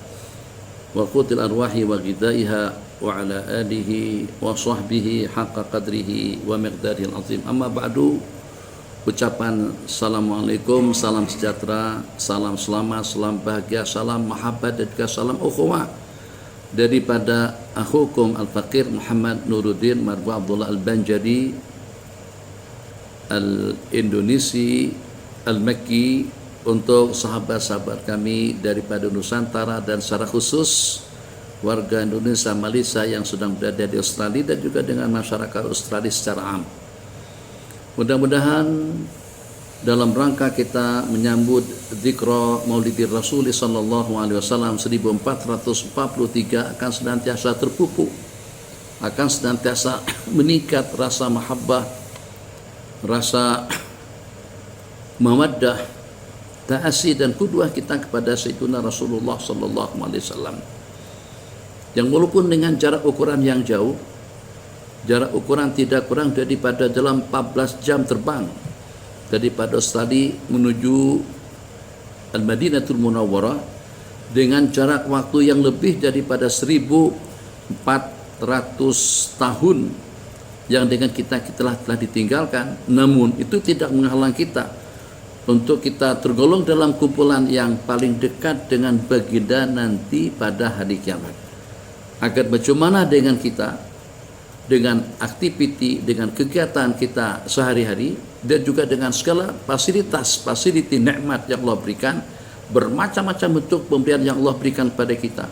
[SPEAKER 10] wa qutil arwahi wa ghidaiha wa ala alihi wa sahbihi haqqa qadrihi wa miqdarihil azim. Amma ba'du. Ucapan Assalamualaikum, salam sejahtera, salam selamat, salam bahagia, salam mahabbat dan juga salam ukhuwah daripada akhukum Al-Faqir Muhammad Nuruddin Marbu Abdullah Al-Banjari Al-Indonesi Al-Makki untuk sahabat-sahabat kami daripada Nusantara dan secara khusus warga Indonesia Malaysia yang sedang berada di Australia dan juga dengan masyarakat Australia secara am. Mudah-mudahan dalam rangka kita menyambut zikra Maulidir Rasul sallallahu alaihi wasallam 1443 akan senantiasa terpupuk, akan senantiasa meningkat rasa mahabbah, rasa mawaddah, ta'asi dan qudwah kita kepada Sayyidina Rasulullah sallallahu alaihi wasallam. Yang walaupun dengan jarak ukuran yang jauh, jarak ukuran tidak kurang daripada dalam 14 jam terbang daripada Australia menuju Al-Madinatul Munawwarah dengan jarak waktu yang lebih daripada 1400 tahun yang dengan kita telah ditinggalkan, namun itu tidak menghalang kita untuk kita tergolong dalam kumpulan yang paling dekat dengan baginda nanti pada hari kiamat. Agar bagaimana dengan kita, dengan aktiviti, dengan kegiatan kita sehari-hari dan juga dengan segala fasiliti nikmat yang Allah berikan, bermacam-macam bentuk pemberian yang Allah berikan kepada kita.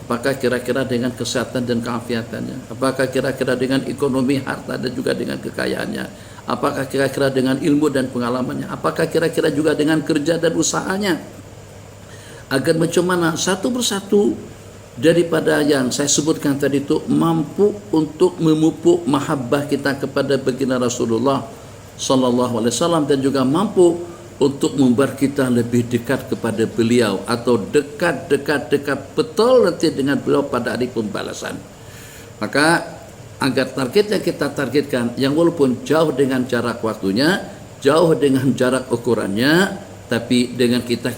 [SPEAKER 10] Apakah kira-kira dengan kesehatan dan keafiatannya? Apakah kira-kira dengan ekonomi, harta dan juga dengan kekayaannya? Apakah kira-kira dengan ilmu dan pengalamannya? Apakah kira-kira juga dengan kerja dan usahanya? Agar macam mana satu persatu daripada yang saya sebutkan tadi itu mampu untuk memupuk mahabbah kita kepada baginda Rasulullah sallallahu alaihi wasallam dan juga mampu untuk membuat kita lebih dekat kepada beliau atau dekat betul nanti dengan beliau pada hari pembalasan. Maka agar target yang kita targetkan yang walaupun jauh dengan jarak waktunya, jauh dengan jarak ukurannya, tapi dengan kita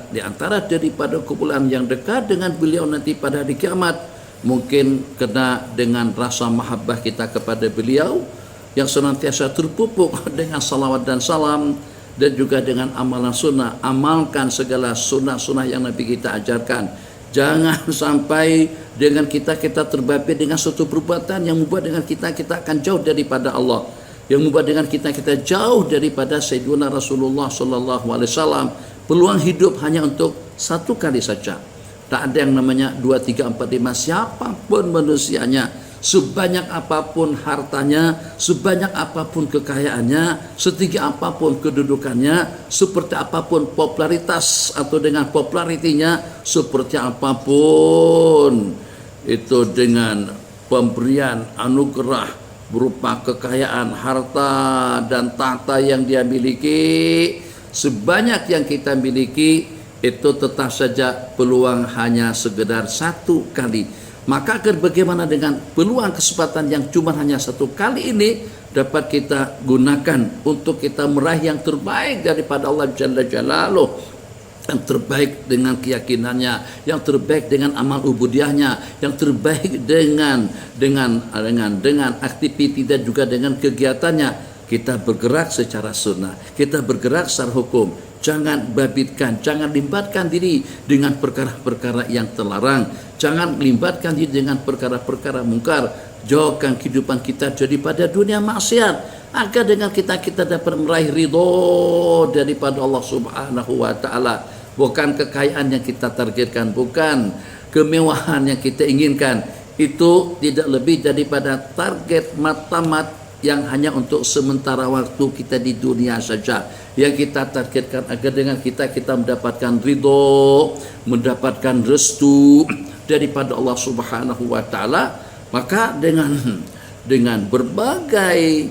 [SPEAKER 10] di antara daripada kumpulan yang dekat dengan beliau nanti pada hari kiamat, mungkin kena dengan rasa mahabbah kita kepada beliau yang senantiasa terpupuk dengan salawat dan salam dan juga dengan amalan sunnah. Amalkan segala sunnah-sunnah yang Nabi kita ajarkan. Jangan sampai dengan kita terbabi dengan suatu perbuatan yang membuat dengan kita akan jauh daripada Allah, yang membuat dengan kita jauh daripada Sayyidina Rasulullah sallallahu alaihi wasallam. Peluang hidup hanya untuk satu kali saja. Tak ada yang namanya 2, 3, 4, 5. Siapapun manusianya, sebanyak apapun hartanya, sebanyak apapun kekayaannya, setinggi apapun kedudukannya, seperti apapun popularitas atau dengan popularitinya, seperti apapun itu dengan pemberian anugerah berupa kekayaan, harta dan tahta yang dia miliki, sebanyak yang kita miliki, itu tetap saja peluang hanya sekedar satu kali. Maka bagaimana dengan peluang kesempatan yang cuma hanya satu kali ini dapat kita gunakan untuk kita meraih yang terbaik daripada Allah Jalla Jalaluh, yang terbaik dengan keyakinannya, yang terbaik dengan amal ubudiyahnya, yang terbaik dengan aktiviti dan juga dengan kegiatannya. Kita bergerak secara sunnah, kita bergerak secara hukum. Jangan babitkan, jangan libatkan diri dengan perkara-perkara yang terlarang. Jangan libatkan diri dengan perkara-perkara mungkar. Jauhkan kehidupan kita daripada dunia maksiat, agar dengan kita dapat meraih ridho daripada Allah Subhanahu wa taala. Bukan kekayaan yang kita targetkan, bukan kemewahan yang kita inginkan. Itu tidak lebih daripada target matamat yang hanya untuk sementara waktu kita di dunia saja. Yang kita targetkan agar dengan kita mendapatkan ridho, mendapatkan restu daripada Allah Subhanahu wa taala. Maka dengan berbagai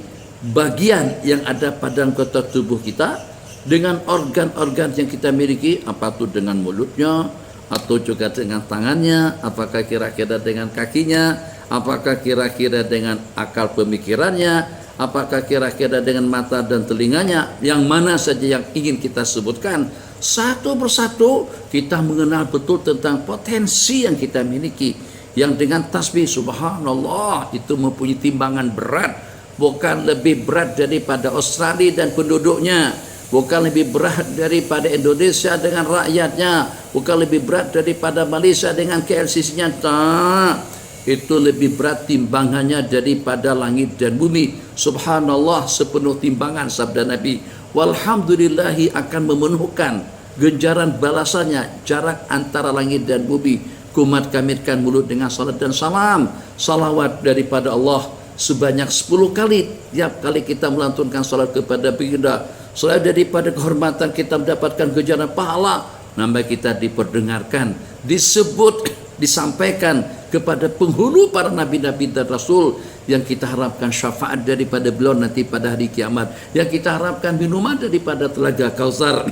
[SPEAKER 10] bagian yang ada pada anggota tubuh kita, dengan organ-organ yang kita miliki, apa itu dengan mulutnya, atau juga dengan tangannya, apakah kira-kira dengan kakinya, apakah kira-kira dengan akal pemikirannya, apakah kira-kira dengan mata dan telinganya, yang mana saja yang ingin kita sebutkan, satu persatu kita mengenal betul tentang potensi yang kita miliki, yang dengan tasbih subhanallah itu mempunyai timbangan berat, bukan lebih berat daripada Australia dan penduduknya, bukan lebih berat daripada Indonesia dengan rakyatnya, bukan lebih berat daripada Malaysia dengan KLCC-nya. Tak, itu lebih berat timbangannya daripada langit dan bumi. Subhanallah sepenuh timbangan sabda Nabi. Walhamdulillahi akan memenuhkan Ganjaran balasannya jarak antara langit dan bumi. Kumat kamirkan mulut dengan salat dan salam. Salawat daripada Allah sebanyak 10 kali. Tiap kali kita melantunkan salat kepada baginda, selain daripada kehormatan kita mendapatkan ganjaran pahala, nama kita diperdengarkan, disebut, disampaikan kepada penghulu para nabi-nabi dan rasul, yang kita harapkan syafaat daripada beliau nanti pada hari kiamat, yang kita harapkan minuman daripada telaga Kautsar.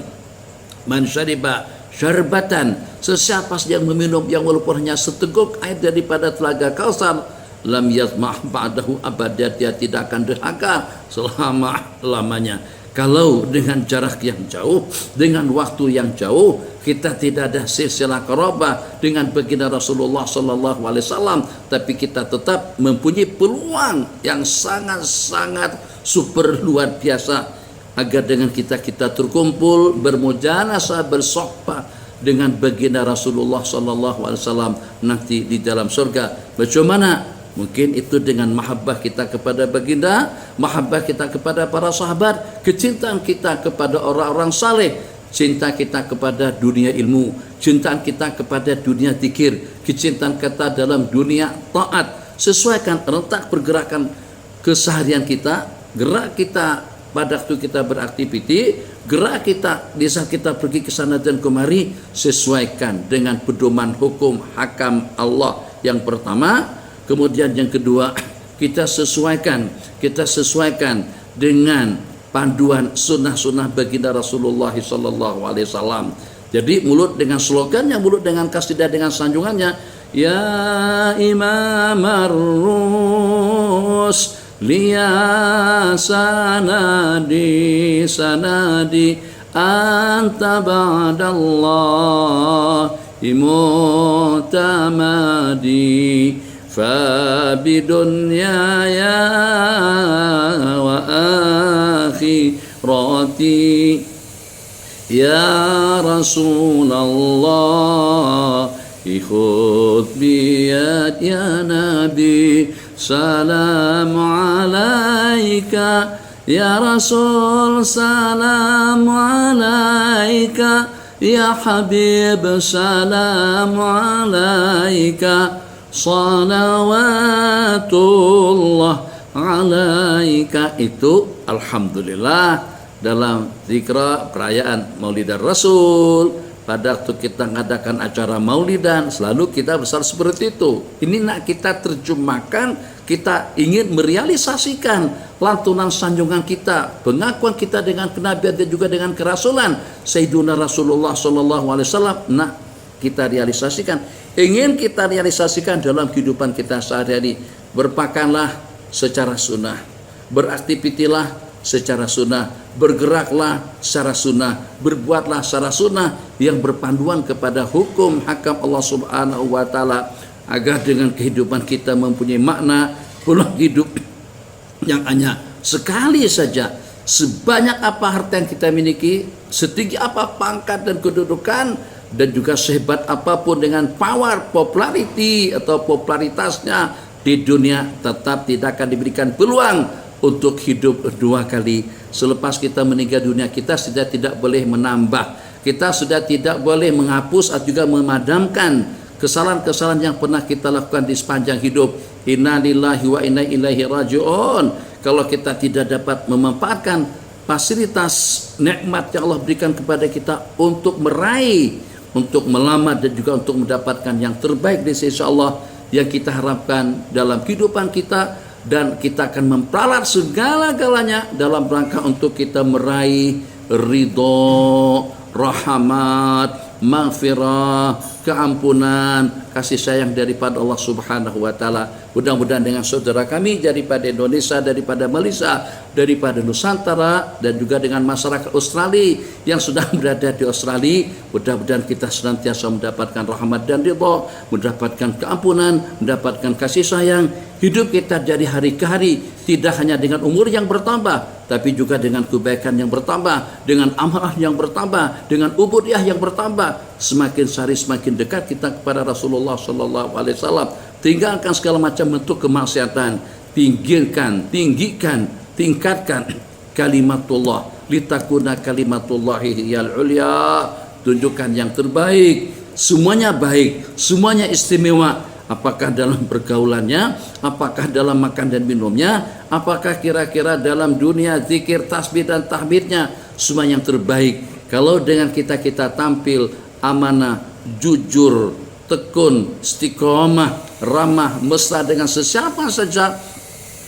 [SPEAKER 10] Man syariba syarbatan, sesiapa yang meminum yang walaupun hanya seteguk air daripada telaga Kautsar, lam yazmah ba'dahu abada, dia tidak akan derhaka selama-lamanya. Kalau dengan jarak yang jauh, dengan waktu yang jauh, kita tidak ada silsilah qarabah dengan baginda Rasulullah sallallahu alaihi wasallam, tapi kita tetap mempunyai peluang yang sangat-sangat super luar biasa agar dengan kita terkumpul bermujanasah, bersohbah dengan baginda Rasulullah sallallahu alaihi wasallam nanti di dalam surga. Bagaimana? Mungkin itu dengan mahabbah kita kepada baginda, mahabbah kita kepada para sahabat, kecintaan kita kepada orang-orang saleh, cinta kita kepada dunia ilmu, cintaan kita kepada dunia zikir, kecintaan kita dalam dunia taat. Sesuaikan rentak pergerakan keseharian kita, gerak kita pada waktu kita beraktiviti, gerak kita di saat kita pergi ke sana dan kemari, sesuaikan dengan pedoman hukum hakam Allah yang pertama. Kemudian yang kedua, kita sesuaikan dengan panduan sunnah-sunnah baginda Rasulullah sallallahu alaihi wasallam. Jadi mulut dengan slogannya, mulut dengan kasidah, dengan sanjungannya, ya imamar rus liya sanadi sanadi anta ba'dallah imutamadi فبدنياي وآخرتي يا رسول الله خذ بيد يا نبي سلام عليك يا رسول سلام عليك يا حبيب سلام عليك salawatullah alaika. Itu alhamdulillah dalam zikra perayaan Maulidan Rasul. Pada waktu kita mengadakan acara Maulidan, selalu kita besar seperti itu. Ini nak kita terjemahkan, kita ingin merealisasikan lantunan sanjungan kita, pengakuan kita dengan kenabian dan juga dengan kerasulan Sayyiduna Rasulullah sallallahu alaihi wasallam. Nak kita realisasikan, ingin kita realisasikan dalam kehidupan kita sehari-hari. Berpakanlah secara sunnah, beraktivitilah secara sunnah, bergeraklah secara sunnah, berbuatlah secara sunnah yang berpanduan kepada hukum hakam Allah Subhanahu wa taala, agar dengan kehidupan kita mempunyai makna peluang hidup yang hanya sekali saja. Sebanyak apa harta yang kita miliki, setinggi apa pangkat dan kedudukan, dan juga sehebat apapun dengan power, popularity atau popularitasnya di dunia, tetap tidak akan diberikan peluang untuk hidup dua kali. Selepas kita meninggal dunia, kita sudah tidak boleh menambah, kita sudah tidak boleh menghapus atau juga memadamkan kesalahan-kesalahan yang pernah kita lakukan di sepanjang hidup. Inna lillahi wa inna ilaihi raji'un. Kalau kita tidak dapat memanfaatkan fasilitas nikmat yang Allah berikan kepada kita untuk meraih, untuk melamar dan juga untuk mendapatkan yang terbaik di sisi Allah yang kita harapkan dalam kehidupan kita, dan kita akan memperalat segala-galanya dalam rangka untuk kita meraih ridho, rahmat, maghfirah, keampunan, kasih sayang daripada Allah Subhanahu wa taala. Mudah-mudahan dengan saudara kami daripada Indonesia, daripada Malaysia, daripada Nusantara, dan juga dengan masyarakat Australia yang sudah berada di Australia, mudah-mudahan kita senantiasa mendapatkan rahmat dan ridha, mendapatkan keampunan, mendapatkan kasih sayang. Hidup kita dari hari ke hari tidak hanya dengan umur yang bertambah, tapi juga dengan kebaikan yang bertambah, dengan amanah yang bertambah, dengan ubudiyah yang bertambah. Semakin sehari semakin dekat kita kepada Rasulullah sallallahu alaihi wasallam. Tinggalkan segala macam bentuk kemaksiatan, tinggikan, tingkatkan kalimatullah, litakuna kalimatullahi hiyal ulya. tunjukkan yang terbaik. Semuanya baik, semuanya istimewa. Apakah dalam pergaulannya, apakah dalam makan dan minumnya, apakah kira-kira dalam dunia zikir, tasbih dan tahmidnya, semua yang terbaik. Kalau dengan kita tampil amanah, jujur, tekun, istiqomah, ramah, mesra dengan sesiapa saja,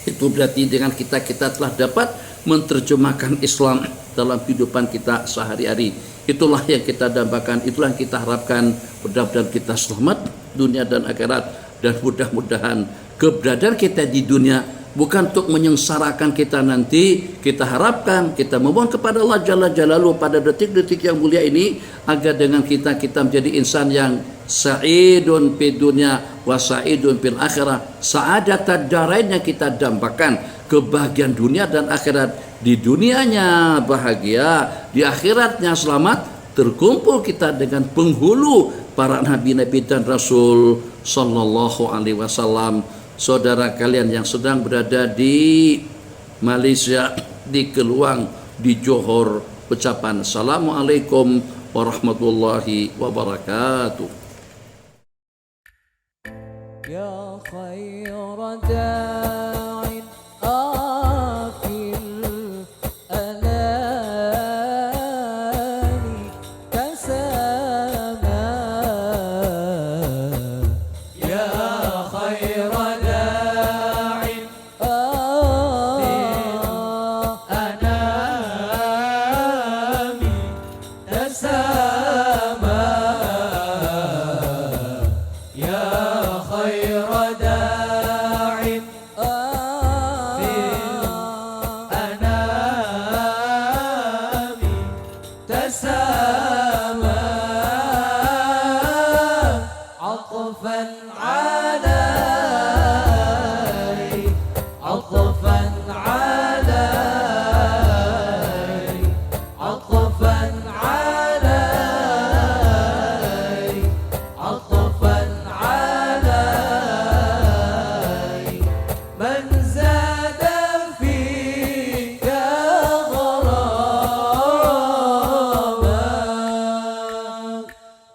[SPEAKER 10] itu berarti dengan kita telah dapat menerjemahkan Islam dalam kehidupan kita sehari-hari. Itulah yang kita dambakan, itulah yang kita harapkan. Mudah-mudahan kita selamat dunia dan akhirat, dan mudah-mudahan keberadaan kita di dunia bukan untuk menyengsarakan kita nanti. Kita harapkan, kita memohon kepada Allah Jalla Jalaluhu pada detik-detik yang mulia ini, agar dengan kita menjadi insan yang sa'idun fid dunya wa sa'idun fil akhirah. Sa'adat darain yang kita dambakan, kebahagiaan dunia dan akhirat. Di dunianya bahagia, di akhiratnya selamat, terkumpul kita dengan penghulu para nabi-nabi dan rasul sallallahu alaihi wasallam. Saudara kalian yang sedang berada di Malaysia, di Keluang, di Johor, ucapan assalamualaikum warahmatullahi wabarakatuh.
[SPEAKER 9] Ya khairan da'in afil anani kasama. Ya khairan da'in afil anani kasama. Ya khairan da'in afil anami tasama. Atfan alai, atfan alai, atfan alai, atfan alai. Man zada fika gharama.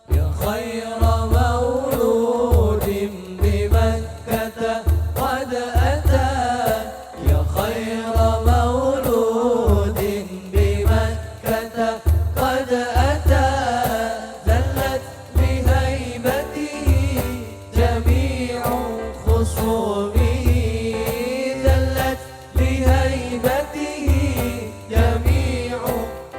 [SPEAKER 9] Ya khayra mawludin bi Makkah qad ata. Ya khayra mawludin bi Makkah qad ata. Zallat bi haibatihi jami'u khusumihi. Zallat bi haibatihi jami'u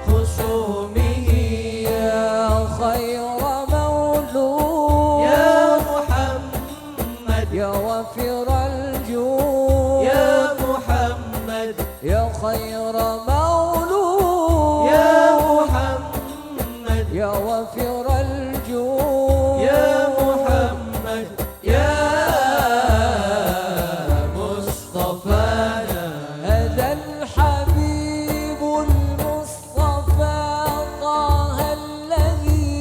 [SPEAKER 9] khusumihi. Ya khayra mawlud ya Muhammad ya wafir al-jud ya Muhammad ya khayra mawlud ya Muhammad ya wafir al-jud ya Muhammad ya مصطفانا. هذا الحبيب المصطفى طه الذي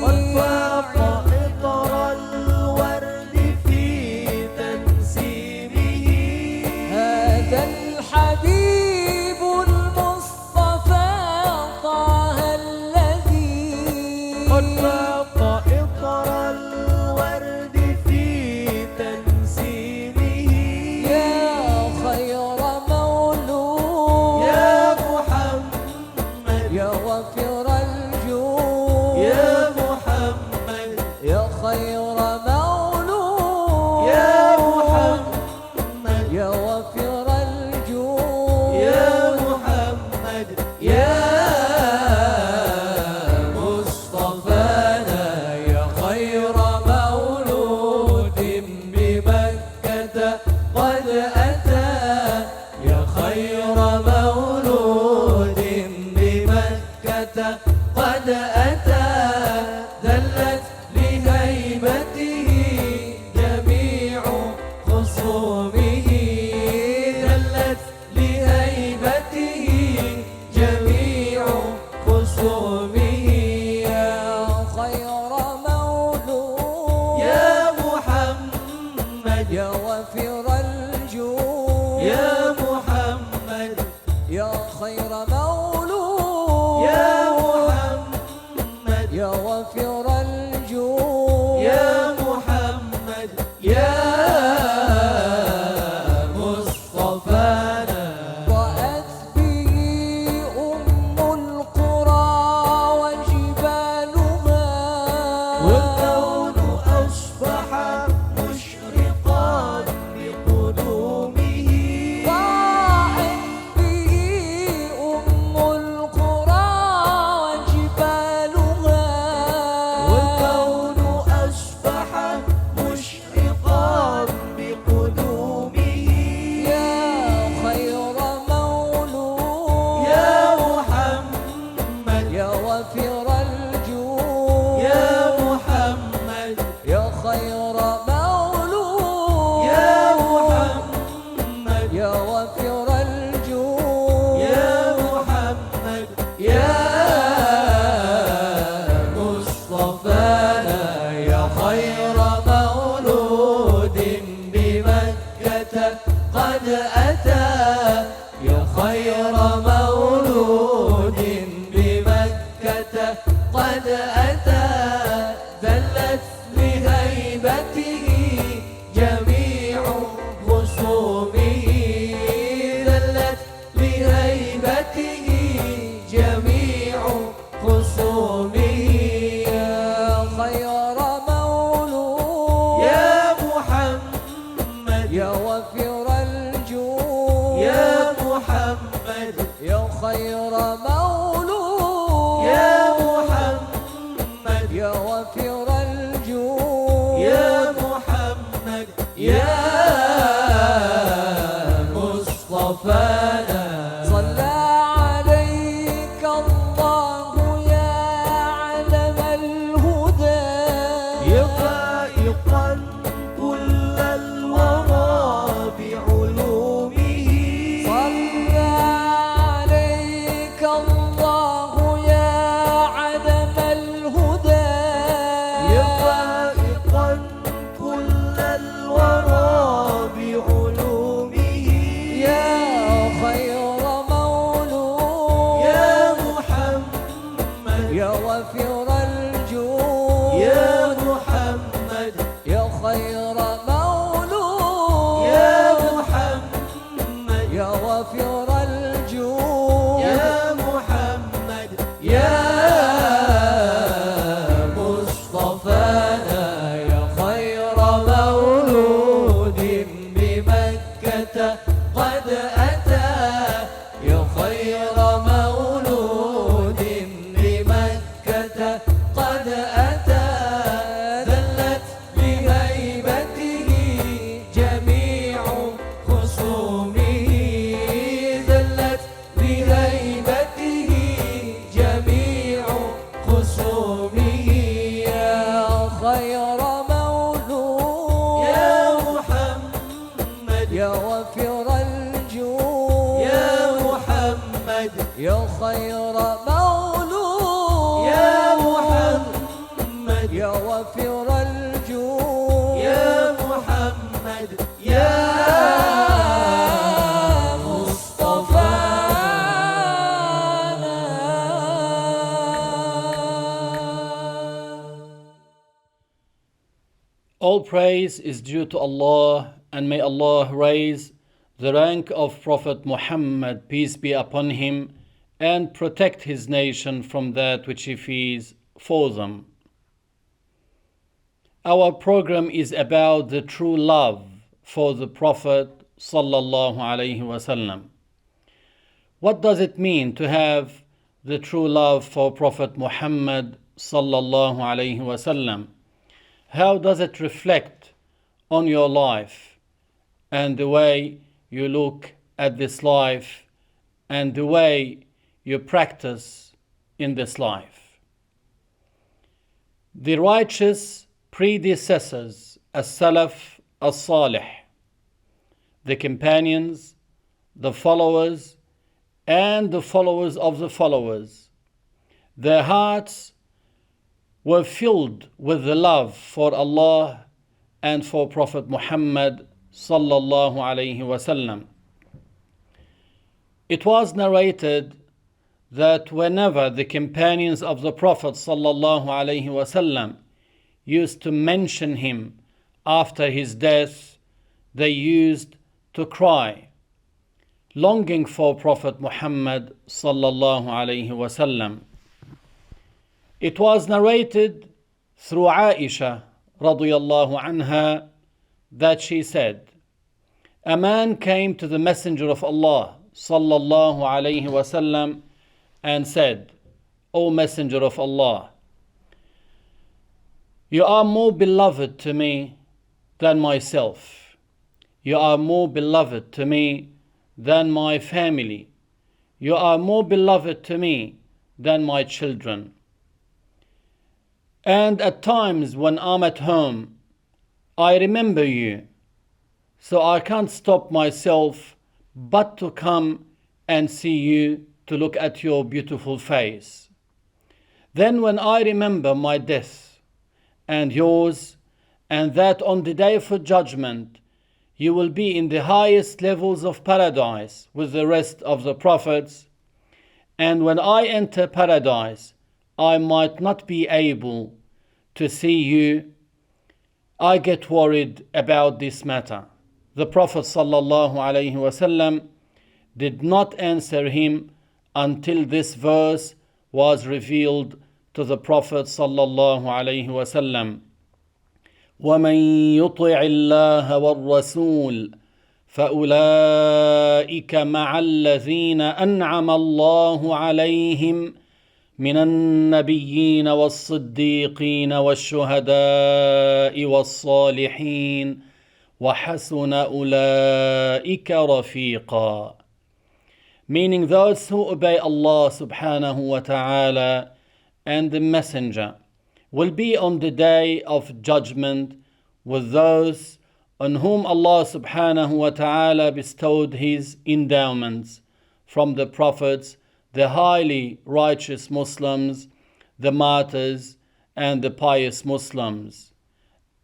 [SPEAKER 9] قد فاق إطر الورد في تنسيمه. هذا الحبيب المصطفى طه الذي قد فاق إطر الورد في تنسيمه. يا خير مولود يا محمد يا وفر الجود يا محمد يا خير مولود يا محمد يا وفر الجود يا محمد يا مصطفانا. يا خير مولود بمكة قد أتى. يا خير مولود بمكة قد أتى. ذلت لهيبته جميع خصومه. ذلت لهيبته جميع خصومه. يا خير مولود يا محمد يا وفر الجود يا محمد يا خير مولود يا محمد خير مولود
[SPEAKER 5] يا محمد
[SPEAKER 9] يا وفير الجود
[SPEAKER 5] يا محمد
[SPEAKER 9] يا خير مولود
[SPEAKER 5] يا محمد
[SPEAKER 9] يا وفير الجود
[SPEAKER 5] يا محمد يا مصطفانا
[SPEAKER 9] صلى عليك الله يا علم الهدى
[SPEAKER 5] يا فائقا كل الورى بعلومه
[SPEAKER 9] صلى عليك الله يا علم الهدى
[SPEAKER 5] يا فائقا كل الورى بعلومه
[SPEAKER 9] يا خير مولود
[SPEAKER 5] يا محمد
[SPEAKER 9] يا وفير الجود
[SPEAKER 5] يا محمد
[SPEAKER 9] يا خير مولود
[SPEAKER 5] يا محمد
[SPEAKER 9] يا وفير الجود
[SPEAKER 5] يا محمد يا مصطفانا
[SPEAKER 9] يا خير مولود
[SPEAKER 5] بمكة قد أتى يا خير مولود بمكة قد أتى ذلت بهيبته جميع خصومه ذلت بهيبته جميع خصومه
[SPEAKER 9] يا خير مولود
[SPEAKER 5] يا محمد
[SPEAKER 9] يا وفير الجود
[SPEAKER 5] يا محمد
[SPEAKER 9] يا خير مولود
[SPEAKER 5] يا محمد
[SPEAKER 9] يا وفير الجود
[SPEAKER 5] يا محمد يا مصطفانا.
[SPEAKER 1] All praise is due to Allah, and may Allah raise the rank of Prophet Muhammad, peace be upon him, and protect his nation from that which he fears for them. Our program is about the true love for the Prophet sallallahu alaihi wasallam. What does it mean to have the true love for Prophet Muhammad sallallahu alaihi wasallam? How does it reflect on your life and the way you look at this life and the way you practice in this life? The righteous predecessors, as-Salaf as-Salih, the companions, the followers, and the followers of the followers, their hearts were filled with the love for Allah and for Prophet Muhammad sallallahu alaihi wasallam. It was narrated that whenever the companions of the Prophet sallallahu alaihi wasallam used to mention him after his death, they used to cry, longing for Prophet Muhammad sallallahu alaihi wasallam. It was narrated through Aisha radiyallahu anha that she said, a man came to the Messenger of Allah sallallahu alaihi wasallam and said, O Messenger of Allah, you are more beloved to me than myself. You are more beloved to me than my family. You are more beloved to me than my children. And at times when I'm at home, I remember you, so I can't stop myself but to come and see you, to look at your beautiful face. Then when I remember my death and yours, and that on the day of judgment you will be in the highest levels of paradise with the rest of the prophets, and when I enter paradise I might not be able to see you, I get worried about this matter. The Prophet ﷺ did not answer him until this verse was revealed to the Prophet sallallahu alaihi wasallam, وَمَنْ يُطِعِ اللَّهَ وَالرَّسُولَ فَأُولَئِكَ مَعَ الَّذِينَ أَنْعَمَ اللَّهُ عَلَيْهِمْ من النبيين والصديقين والشهداء والصالحين وحسن أولئك رفيقا. Meaning those who obey Allah subhanahu wa ta'ala and the Messenger will be on the day of judgment with those on whom Allah subhanahu wa ta'ala bestowed His endowments from the prophets, the highly righteous Muslims, the martyrs, and the pious Muslims.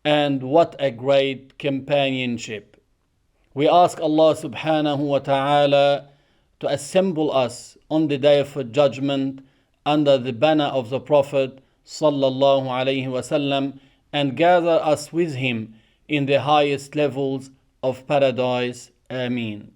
[SPEAKER 1] And what a great companionship. We ask Allah subhanahu wa ta'ala to assemble us on the day of judgment under the banner of the Prophet sallallahu alaihi wasallam and gather us with him in the highest levels of paradise. Ameen.